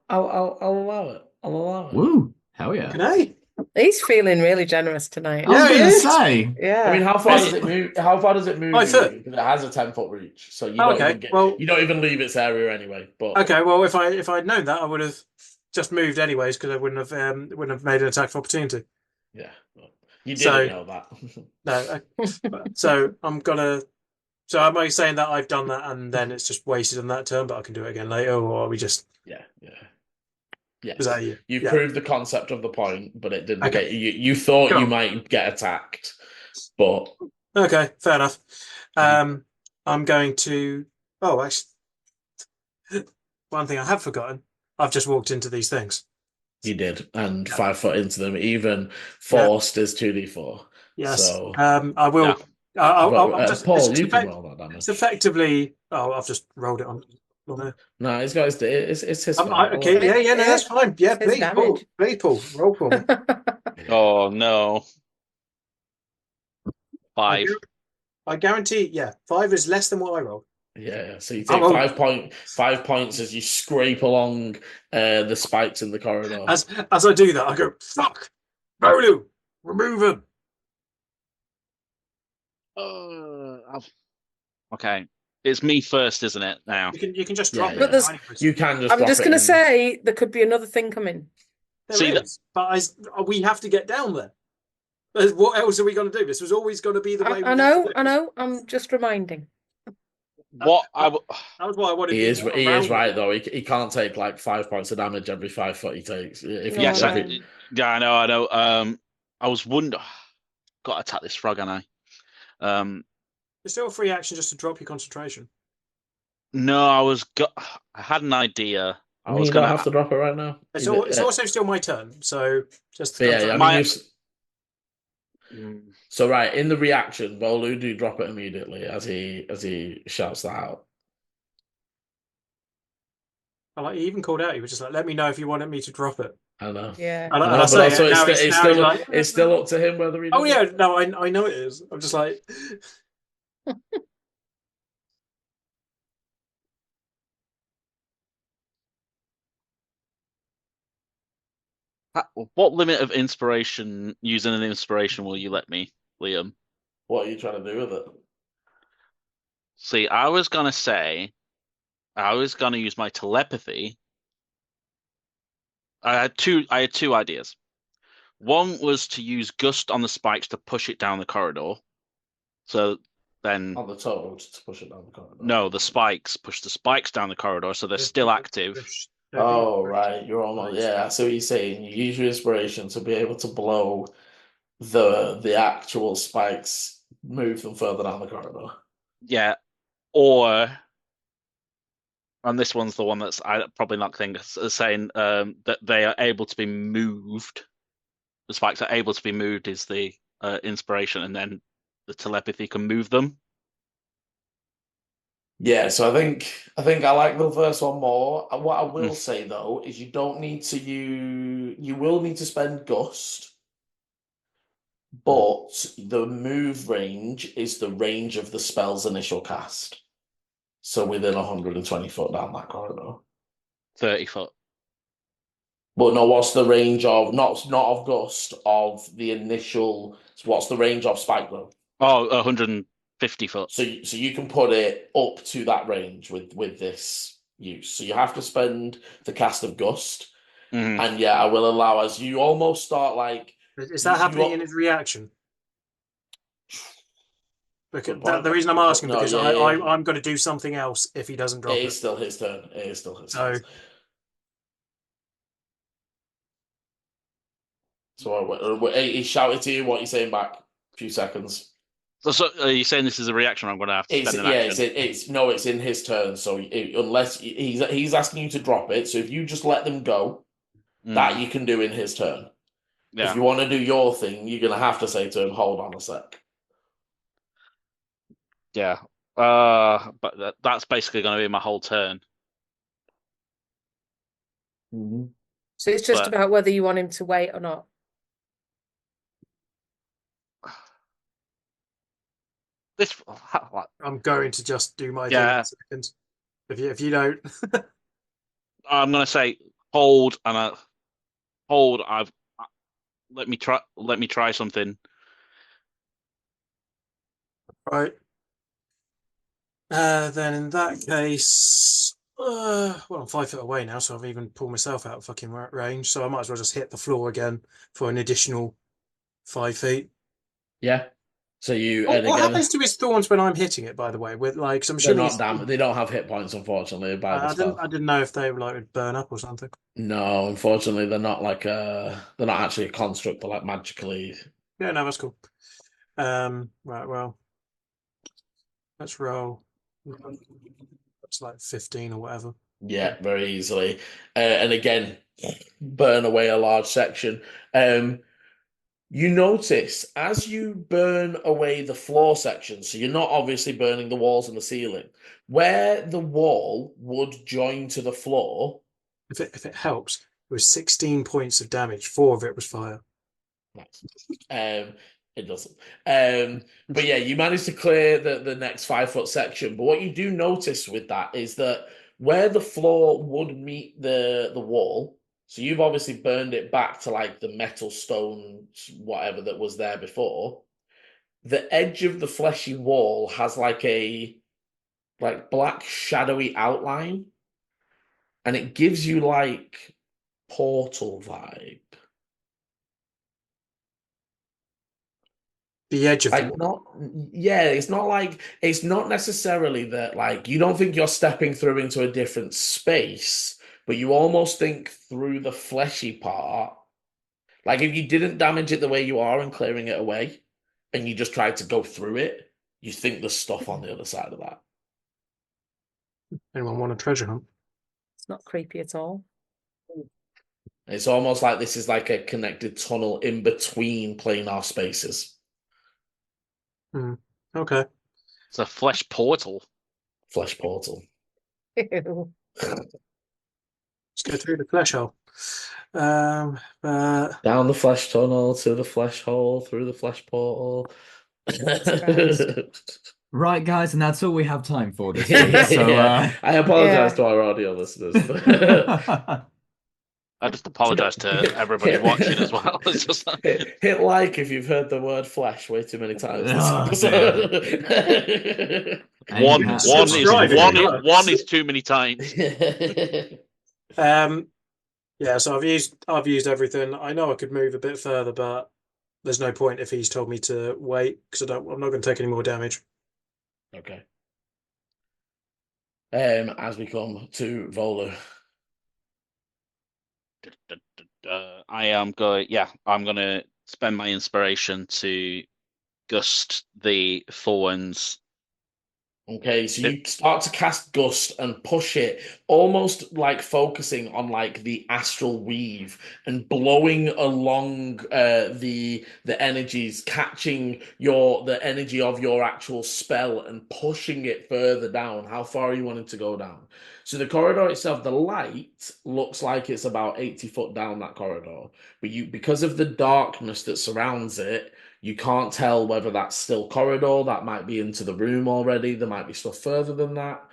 allow it. I'll allow it. Woo! Hell yeah! Can I? He's feeling really generous tonight. I was Yeah, gonna yeah. say. Yeah. I mean, how far does it move? How far does it move? 5 foot. Because it has a 10-foot reach, so you Okay, you don't even leave its area anyway. But Okay, well, if I'd known that, I would have just moved anyways because I wouldn't have made an attack of opportunity. yeah, you didn't know that. No, so I'm gonna. So am I saying that I've done that and then it's just wasted on that turn, but I can do it again later, or are we just? Yeah. Yes. Was that you? You Yeah. proved the concept of the point, but it didn't Okay. get you. You thought Cool. you might get attacked, but Okay, fair enough. I'm going to. Oh, actually, one thing I have forgotten. I've just walked into these things. you did, and 5 foot into them, even forced is 2d4. Yes. So I will. Yeah. I'll just. Paul, it's you can roll that damage. It's effectively. Oh, I've just rolled it on there. No, it's got it's his. Okay, yeah, no, that's fine. Yeah, It's please, Paul, roll for me. Oh no. 5. I guarantee. Yeah, 5 is less than what I rolled. Yeah, so you take 5 points as you scrape along the spikes in the corridor. As I do that, I go, fuck, Bolu, remove him. Okay. It's me first, isn't it? Now. You can just drop Yeah, it. But there's- You can just. I'm drop just it going to in. say there could be another thing coming. See, But we have to get down there. What else are we going to do? This was always going to be the way. I know. I'm just reminding. what That was why I wanted. He is around right though. He can't take like 5 points of damage every 5 foot he takes. If No, you, yes, I if know. it, yeah, I know. I was wondering. Got to attack this frog, and It's still a free action just to drop your concentration. no, I had an idea. I mean, you don't have to drop it right now. It's also still my turn, so just But yeah, I mean, My- so right in the reaction, Volu do drop it immediately as he shouts that out. He even called out. He was just like, "Let me know if you wanted me to drop it." I know. Yeah. And I I know, say but also it, now it's still up to him whether he. Oh does yeah, it. no, I know it is. I'm just like, what limit of inspiration using an inspiration will you let me, Liam? What are you trying to do with it? See, I was gonna use my telepathy. I had two ideas. One was to use gust on the spikes to push it down the corridor. So then On the toad to push it down the corridor. no, push the spikes down the corridor so they're still active. Oh right, you're almost I see what you're saying. You use your inspiration to be able to blow the actual spikes, move them further down the corridor. Yeah. Or and this one's the one that's I probably not saying that they are able to be moved. The spikes are able to be moved is the inspiration, and then the telepathy can move them. Yeah, so I think I like the first one more. What I will say though is you don't need to you will need to spend gust, but the move range is the range of the spell's initial cast. So within 120 foot down that corridor. 30 foot. But no, what's the range of not of gust of the initial? What's the range of spike growth? Oh, 150 foot. So you can put it up to that range with this use. So you have to spend the cast of gust, and yeah, I will allow as you almost start like. Is that happening in his reaction? Because the reason I'm asking because I'm going to do something else if he doesn't drop it. It is still his turn. It is still his turn. So he shouted to you. What are you saying back? A few seconds. So are you saying this is a reaction? I'm going to have to spend an action. It's in his turn. So unless he's asking you to drop it, so if you just let them go, that you can do in his turn. Yeah. If you want to do your thing, you're going to have to say to him, "Hold on a sec." Yeah. But that's basically going to be my whole turn. Mm-hmm. So it's just about whether you want him to wait or not. I'm going to just do my thing in a second. If you don't, I'm going to say hold and hold. Let me try something. Right. Then in that case, well, I'm 5 foot away now, so I've even pulled myself out of fucking range. So I might as well just hit the floor again for an additional 5 feet. Yeah. So what happens to his thorns when I'm hitting it? By the way, with like, I'm they're not damn. They don't have hit points, unfortunately. I didn't know if they would burn up or something. No, unfortunately, they're not like they're not actually a construct. They're like magically. Yeah, no, that's cool. Right, well, let's roll. That's like 15 or whatever. Yeah, very easily. And again, burn away a large section. You notice as you burn away the floor section, so you're not obviously burning the walls and the ceiling, where the wall would join to the floor. If it helps, it was 16 points of damage. 4 of it was fire. Nice. It doesn't. But yeah, you managed to clear the next 5 foot section. But what you do notice with that is that where the floor would meet the wall, so you've obviously burned it back to like the metal stone, whatever that was there before. The edge of the fleshy wall has like a black shadowy outline, and it gives you like portal vibe. The edge of Like the not, yeah, it's not necessarily that like you don't think you're stepping through into a different space, but you almost think through the fleshy part. Like if you didn't damage it the way you are and clearing it away, and you just tried to go through it, you think there's stuff on the other side of that. anyone want a treasure hunt? It's not creepy at all. It's almost like this is like a connected tunnel in between planar spaces. Okay. It's a flesh portal. Flesh portal. Ew. Let's go through the flesh hole. But Down the flesh tunnel to the flesh hole through the flesh portal. Christ. Right, guys, and that's all we have time for this week. So, Yeah. I apologize Yeah. to our audio listeners. I just apologize to everybody watching as well. It's just hit like if you've heard the word flesh way too many times this Oh, episode. one Cat Subscribe if one it is works. one is too many times. Yeah, so I've used everything. I know I could move a bit further, but there's no point if he's told me to wait because I'm not going to take any more damage. Okay. As we come to Vola. I'm going to spend my inspiration to gust the thorns. Okay, so you start to cast Gust and push it, almost like focusing on like the astral weave and blowing along the energies, catching the energy of your actual spell and pushing it further down. How far are you wanting to go down? So the corridor itself, the light looks like it's about 80 foot down that corridor, but because of the darkness that surrounds it, you can't tell whether that's still corridor, that might be into the room already, there might be stuff further than that.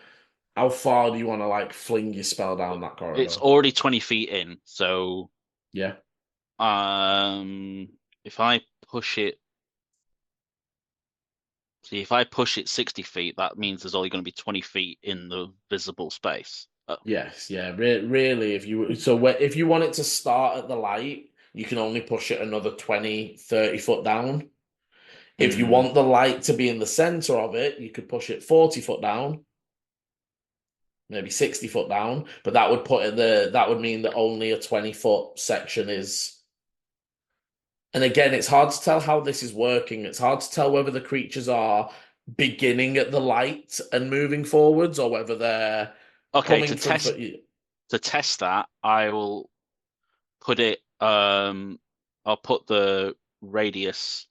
How far do you want to like fling your spell down that corridor? It's already 20 feet in, so yeah. If I push it, see, if I push it 60 feet, that means there's only going to be 20 feet in the visible space. Yes, yeah. Really, if you want it to start at the light, you can only push it another 20, 30 foot down. If you want the light to be in the center of it, you could push it 40 foot down, maybe 60 foot down, but that would mean that only a 20-foot section is. And again, it's hard to tell how this is working. It's hard to tell whether the creatures are beginning at the light and moving forwards or whether they're Okay, coming to test that, I will put it I'll put the radius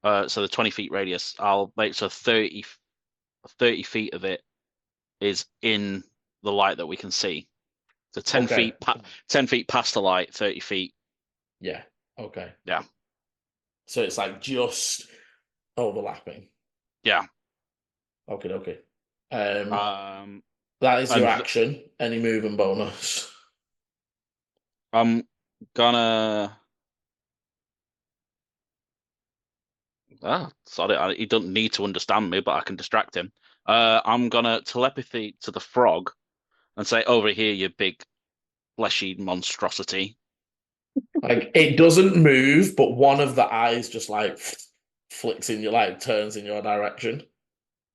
so the 20 feet radius, I'll make so 30 feet of it is in the light that we can see. So 10 feet 10 feet past the light, 30 feet. Yeah. Okay. Yeah. So it's like just overlapping. Yeah. Okay. Um that is your action. Any movement bonus? I'm gonna sorry, he doesn't need to understand me, but I can distract him. I'm gonna telepathy to the frog and say, "Over here, you big fleshy monstrosity." Like it doesn't move, but one of the eyes just like flicks in your turns in your direction.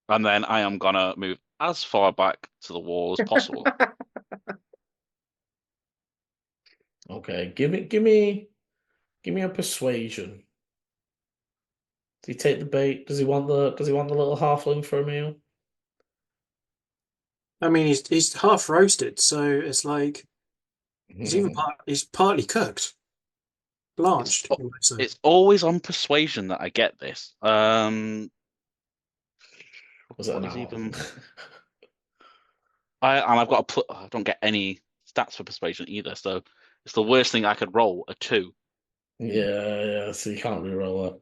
And then I am gonna move as far back to the wall as possible. Okay, give me a persuasion. Does he take the bait? Does he want the little halfling for a meal? I mean, he's half roasted, so it's like he's partly cooked, blanched. you might say. It's always on persuasion that I get this. Was it What an is hour? even? I've got to put. I don't get any stats for persuasion either, so it's the worst thing I could roll, a 2. Yeah, so you can't reroll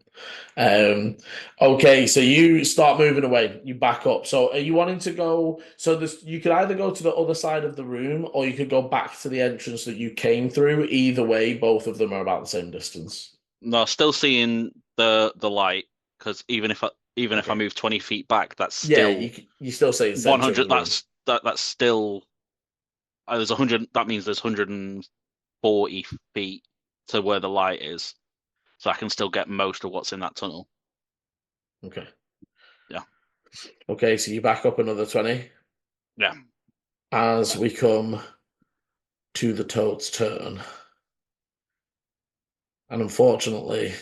that. Okay, so you start moving away, you back up. So are you wanting to go? So you could either go to the other side of the room or you could go back to the entrance that you came through. Either way, both of them are about the same distance. No, still seeing the light, because even if I Okay. move 20 feet back, that's still you still say the center of 100. the room. That's still there's 100. That means there's 100 40 feet to where the light is, so I can still get most of what's in that tunnel. Okay. Yeah. Okay, so you back up another 20 Yeah. as we come to the toad's turn. And unfortunately,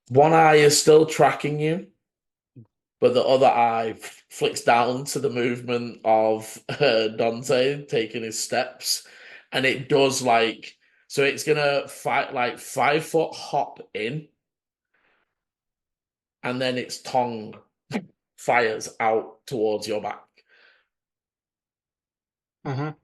one eye is still tracking you, but the other eye flicks down to the movement of Dante taking his steps. And it does like, so it's gonna fight like 5 foot hop in, and then its tongue fires out towards your back. Mhm.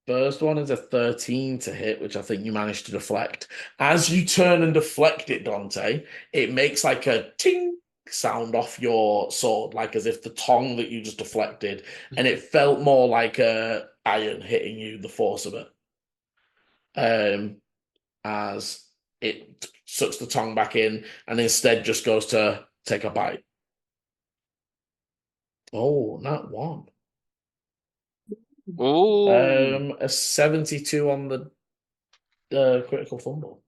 First one is a 13 to hit, which I think you managed to deflect. As you turn and deflect it, Dante, it makes like a ting sound off your sword, like as if the tongue that you just deflected, and it felt more like a iron hitting you, the force of it. As it sucks the tongue back in and instead just goes to take a bite. Oh, not one. Ooh. A 72 on the critical fumble.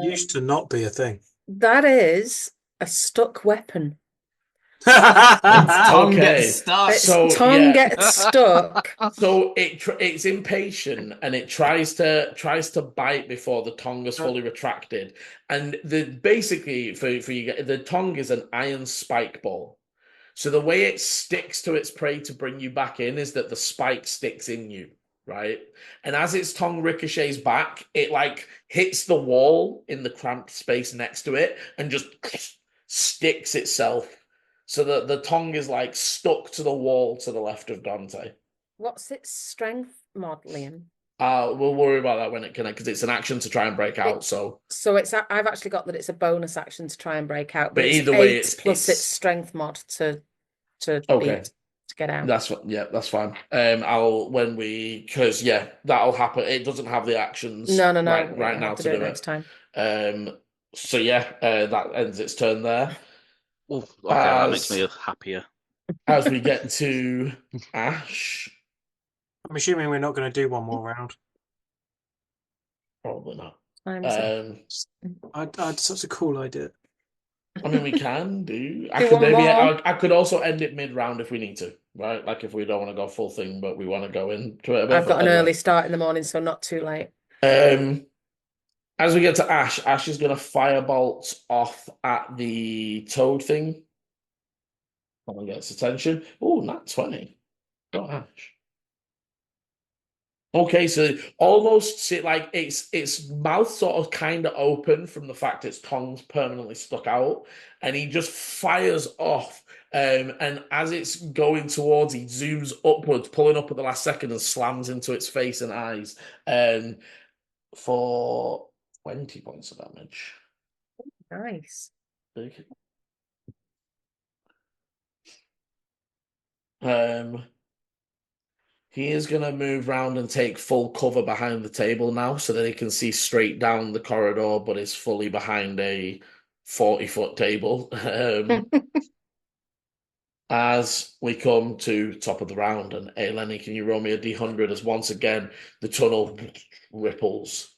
Used to not be a thing. That is a stuck weapon. Its tongue Okay, gets stuck. Its so, tongue yeah. gets stuck. So it's impatient and it tries to bite before the tongue is fully retracted. And basically for you, the tongue is an iron spike ball. So the way it sticks to its prey to bring you back in is that the spike sticks in you, right? And as its tongue ricochets back, it like hits the wall in the cramped space next to it and just sticks itself. So that the tongue is like stuck to the wall to the left of Dante. What's its strength mod, Liam? We'll worry about that when it connects, because it's an action to try and break out. So I've actually got that it's a bonus action to try and break out, But it's either way, 8 plus its strength mod to okay. beat to get out. That's fine. Because that'll happen. It doesn't have the actions No. right I'll now have to do do it next time. That ends its turn there. Ooh, okay, that makes me happier. As we get to Ash, I'm assuming we're not going to do one more round. probably not. I'd such a cool idea. I mean, we can do. I Do could one maybe. more. I could also end it mid-round if we need to, right? Like if we don't want to go full thing, but we want to go into it a bit. I've got an anyway. early start in the morning, so not too late. As we get to Ash, Ash is going to firebolt off at the toad thing. Come and get its attention. Oh, not 20. Got Ash. Okay, so almost see like its mouth sort of kind of open from the fact its tongue's permanently stuck out, and he just fires off. And as it's going towards, he zooms upwards, pulling up at the last second, and slams into its face and eyes. For 20 points of damage. Nice. Big. He is going to move round and take full cover behind the table now so that he can see straight down the corridor, but is fully behind a 40-foot table. As we come to top of the round, and Lenny, can you roll me a D100 as once again the tunnel ripples?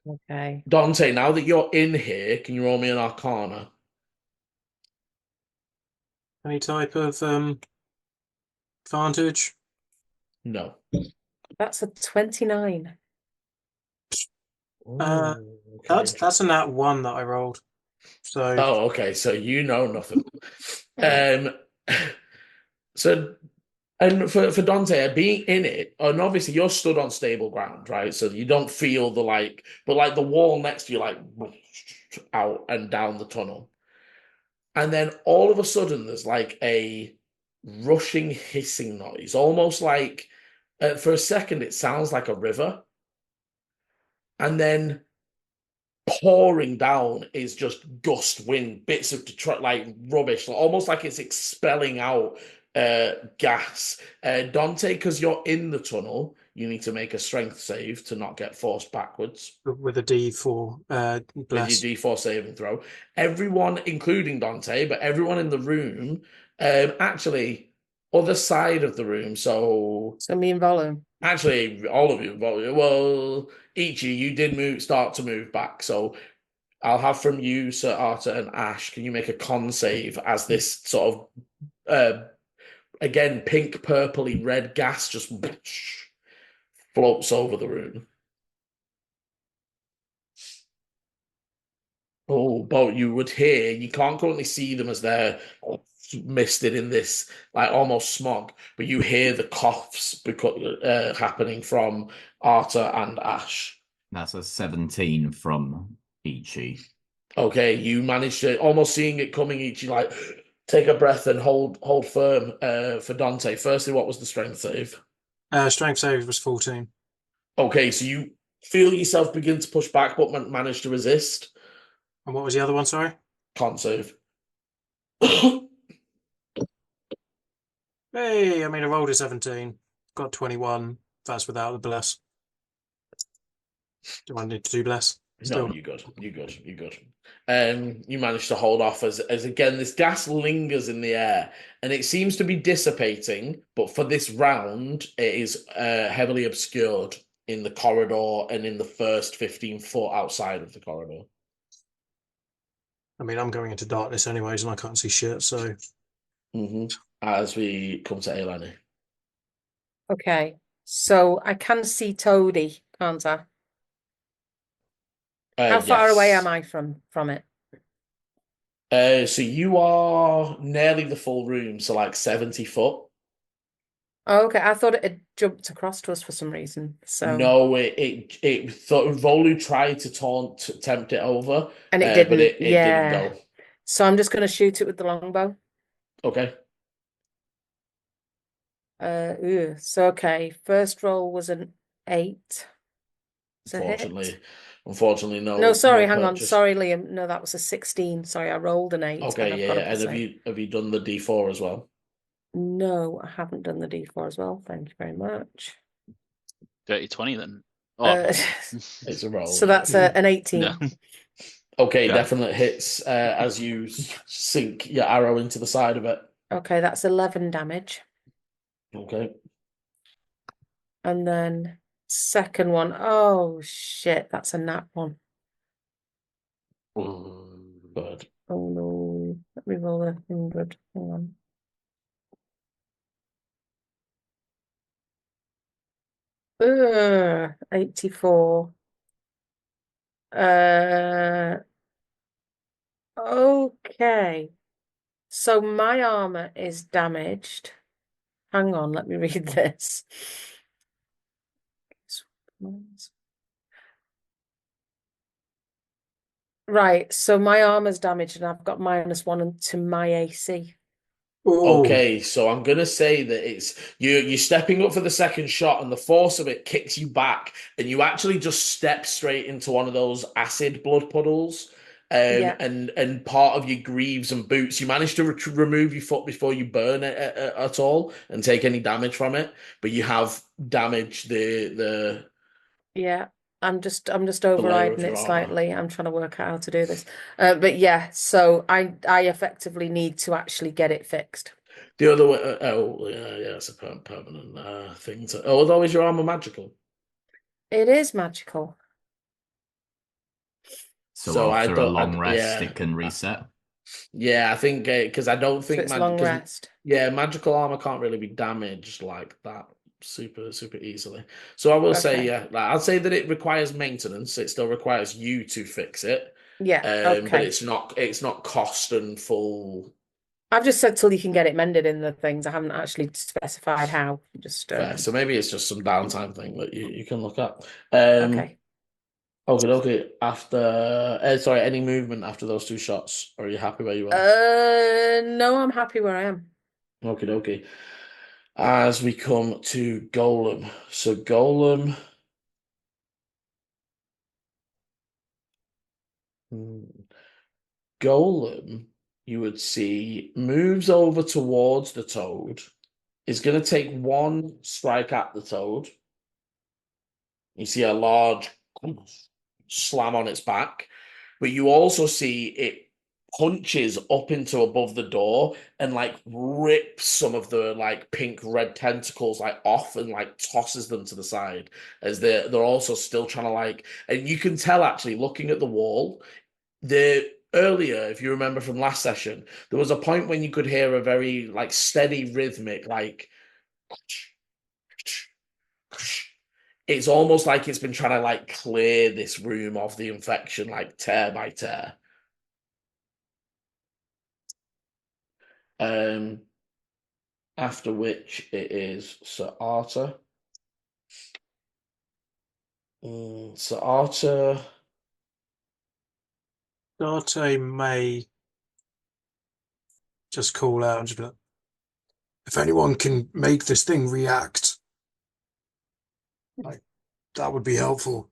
Okay. Dante, now that you're in here, can you roll me an Arcana? Any type of advantage? No. That's a 29. Okay. That's a nat 1 that I rolled. So okay. So you know nothing. So, and for Dante, being in it, and obviously you're stood on stable ground, right? So you don't feel the but like the wall next to you, like out and down the tunnel. And then all of a sudden, there's like a rushing, hissing noise, almost like for a second, it sounds like a river. And then pouring down is just gust wind, bits of Detroit, like rubbish, almost like it's expelling out gas. Dante, because you're in the tunnel, you need to make a strength save to not get forced backwards. with a D4 bless. With your D4 saving throw. Everyone, including Dante, but everyone in the room, actually, other side of the room. So So me and Volu. actually, all of you. Well, each of you did start to move back. So I'll have from you, Sir Arthur and Ash. Can you make a con save as this sort of again pink, purpley, red gas just floats over the room? Oh, but you would hear, you can't currently see them as they're misted in this like almost smog, but you hear the coughs happening from Arta and Ash. That's a 17 from Ichi. Okay, you managed to almost seeing it coming, Ichi, like take a breath and hold firm for Dante. Firstly, what was the strength save? Strength save was 14. Okay, so you feel yourself begin to push back, but manage to resist. And what was the other one, sorry? Can't save. Hey, I mean, I rolled a 17. Got 21. That's without the bless. Do I need to do bless? No, you're good. You're good. You're good. You managed to hold off as again this gas lingers in the air and it seems to be dissipating, but for this round it is heavily obscured in the corridor and in the first 15 foot outside of the corridor. I mean, I'm going into darkness anyways, and I can't see shit. So, As we come to Eleni. Okay, so I can see Toadie, can't I? How far away am I from it? So you are nearly the full room, so like 70 foot. Oh, okay, I thought it had jumped across to us for some reason. So no, it thought Volu tried to tempt it over, and it didn't. but it didn't Yeah. go. So I'm just going to shoot it with the longbow. Okay. So okay, first roll was an 8. It's a hit. Unfortunately, no. No, sorry, hang on. purchase. Sorry, Liam. No, that was a 16. Sorry, I rolled an 8. Okay, and I've yeah, got a yeah. And plus 8. have you done the D4 as well? No, I haven't done the D4 as well. Thank you very much. Dirty 20 then. Oh, It's a roll. So that's an 18. yeah. Okay, Yeah. definite hits as you sink your arrow into the side of it. Okay, that's 11 damage. Okay. And then second one, oh shit, that's a nat one. Good. Oh no, let me roll 100. Hang on. Ugh, 84. Okay. So my armor is damaged. Hang on, let me read this. Right, so my armor's damaged and I've got -1 to my AC. Ooh. Okay, so I'm gonna say that it's you're stepping up for the second shot, and the force of it kicks you back, and you actually just step straight into one of those acid blood puddles. Yeah. And part of your greaves and boots, you manage to remove your foot before you burn it at all and take any damage from it, but you have damaged the Yeah. I'm just layer overriding of your it armor. slightly. I'm trying to work out how to do this. But yeah, so I effectively need to actually get it fixed. The other way, yeah, it's a permanent thing. Although is your armor magical? It is magical. So after a long rest, yeah, it can reset. Yeah, I think because I don't So think it's long rest. Yeah, magical armor can't really be damaged like that super easily. So I will say, Okay. yeah, like, I'll say that it requires maintenance. It still requires you to fix it. Yeah, But okay. it's not cost and full. I've just said till you can get it mended in the things. I haven't actually specified how. Just Fair. So maybe it's just some downtime thing that you can look at. okay. Okay. After sorry, any movement after those two shots, or are you happy where you are? No, I'm happy where I am. Okay. As we come to Golem. So Golem. Golem, you would see, moves over towards the toad, is going to take one strike at the toad. You see a large slam on its back, but you also see it punches up into above the door and like rips some of the like pink red tentacles like off and like tosses them to the side as they're also still trying to like, and you can tell actually looking at the wall, the earlier, if you remember from last session, there was a point when you could hear a very like steady rhythmic like it's almost like it's been trying to like clear this room of the infection like tear by tear. After which it is Sir Arthur. Sir Arthur. Dante may just call out and just be like, if anyone can make this thing react, like, that would be helpful.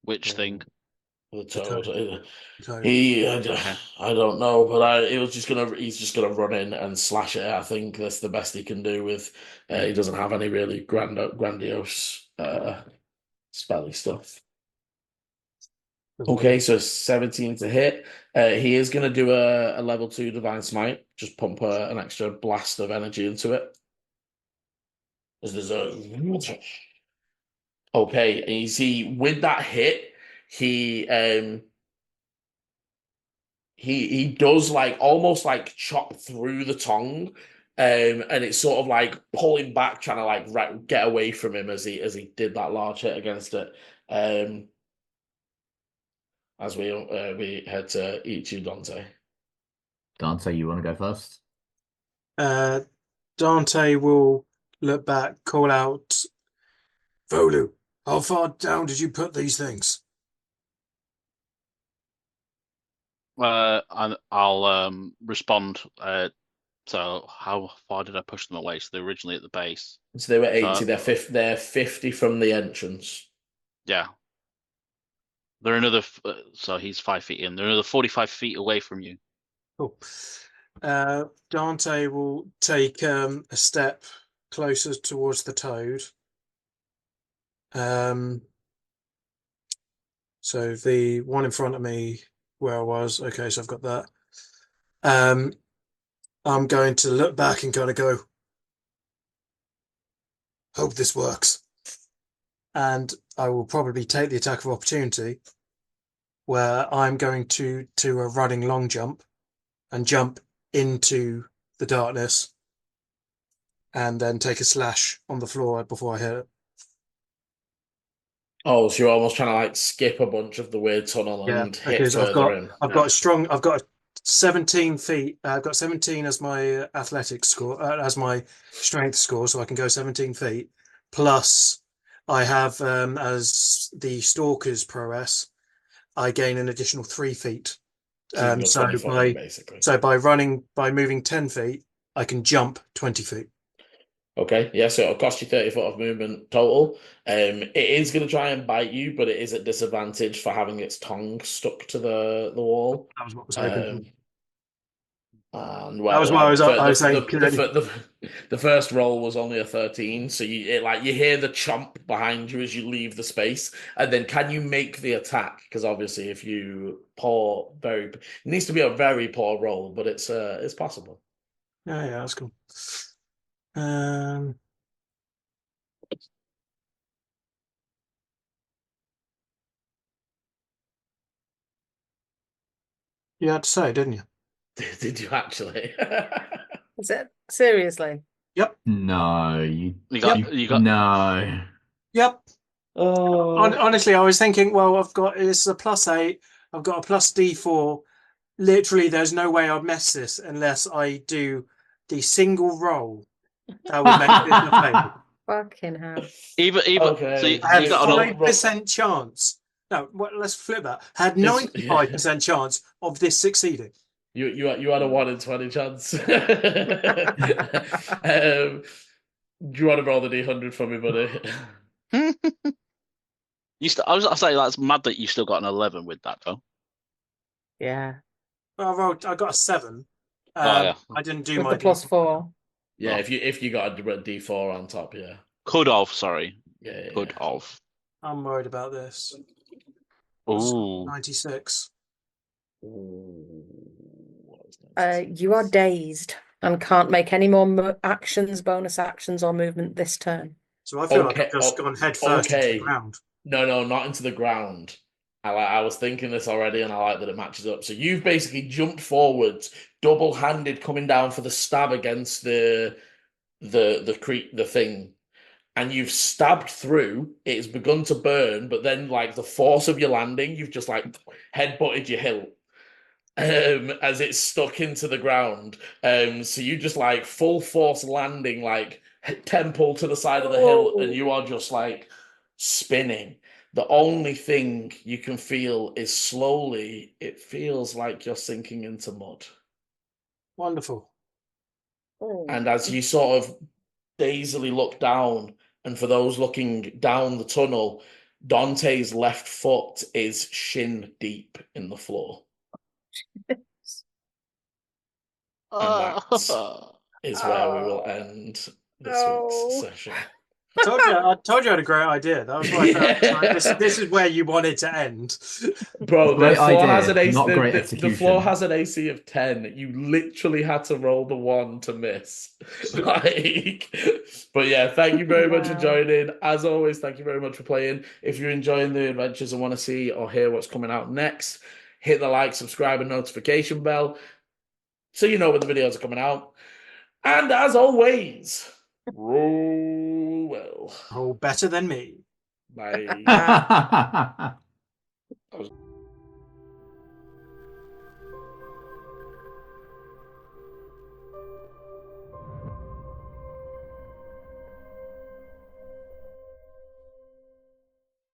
Which thing? The The toad. toad. I don't know, but he's just gonna run in and slash it. I think that's the best he can do with. He doesn't have any really grandiose spelly stuff. Okay, so 17 to hit. He is going to do a level 2 Divine Smite. Just pump an extra blast of energy into it. As there's a... Okay, and you see, with that hit, he does like almost like chop through the tongue, and it's sort of like pulling back, trying to like get away from him as he did that large hit against it. As we head to each you, Dante. Dante, you want to go first? Dante will look back, call out, Volu, how far down did you put these things? I'll respond. So how far did I push them away? So they're originally at the base. So they were 80. They're 50 from the entrance. Yeah. They're another. So he's 5 feet in. They're another 45 feet away from you. Cool. Dante will take a step closer towards the toad. So the one in front of me where I was, okay, so I've got that. I'm going to look back and kind of go, hope this works. And I will probably take the attack of opportunity where I'm going to a running long jump and jump into the darkness and then take a slash on the floor before I hit it. Oh, so you're almost trying to like skip a bunch of the weird tunnel and hit further in. I've got 17 feet. I've got 17 as my athletics score, as my strength score, so I can go 17 feet. Plus, I have as the stalker's prowess, I gain an additional 3 feet. So by moving 10 feet, I can jump 20 feet. Okay, yeah, so it'll cost you 30 foot of movement total. It is going to try and bite you, but it is at disadvantage for having its tongue stuck to the wall. That was what I was hoping. And that was what I was saying. The first roll was only a 13, so you hear the chomp behind you as you leave the space, and then can you make the attack? Because obviously, if you it needs to be a very poor roll, but it's possible. Yeah, that's cool. You had to say, didn't you? Did you actually? Is it seriously? Yep. No, you got no. Yep. Oh. Honestly, I was thinking, well, this is a +8. I've got a plus D4. Literally, there's no way I'd mess this unless I do the single roll. That would make it a fail. Fucking hell. Even okay. So you I had got 5% chance. No, let's flip that. I had 95% chance of this succeeding. You had a 1 in 20 chance. Do you want to roll the D100 for me, buddy? I was saying that's mad that you still got an 11 with that though. Yeah. Well, I got a 7. Yeah. I didn't do with my the +4. Yeah, if you got a D4 on top, yeah. Could have, sorry. Yeah. Could have. I'm worried about this. Ooh. 96. Ooh. You are dazed and can't make any more actions, bonus actions, or movement this turn. So I feel like Okay, I've just gone head first into the okay. ground. No, not into the ground. I was thinking this already, and I like that it matches up. So you've basically jumped forwards, double-handed, coming down for the stab against the thing, and you've stabbed through. It's begun to burn, but then, like the force of your landing, you've just like headbutted your hilt as it's stuck into the ground. So you just like full force landing, like temple to the side of the hill, and you are just like spinning. The only thing you can feel is slowly, it feels like you're sinking into mud. Wonderful. And as you sort of dazedly look down, and for those looking down the tunnel, Dante's left foot is shin deep in the floor. And that is where we will end this week's session. I told you I had a great idea. That was why I thought, like, this is where you wanted to end. Bro, the Great floor idea, has an AC. not great The execution. floor has an AC of 10. You literally had to roll the 1 to miss. Like, but yeah, thank you very much for joining. As always, thank you very much for playing. If you're enjoying the adventures and want to see or hear what's coming out next, hit the like, subscribe, and notification bell so you know when the videos are coming out. And as always, roll well. Oh, better than me. Bye.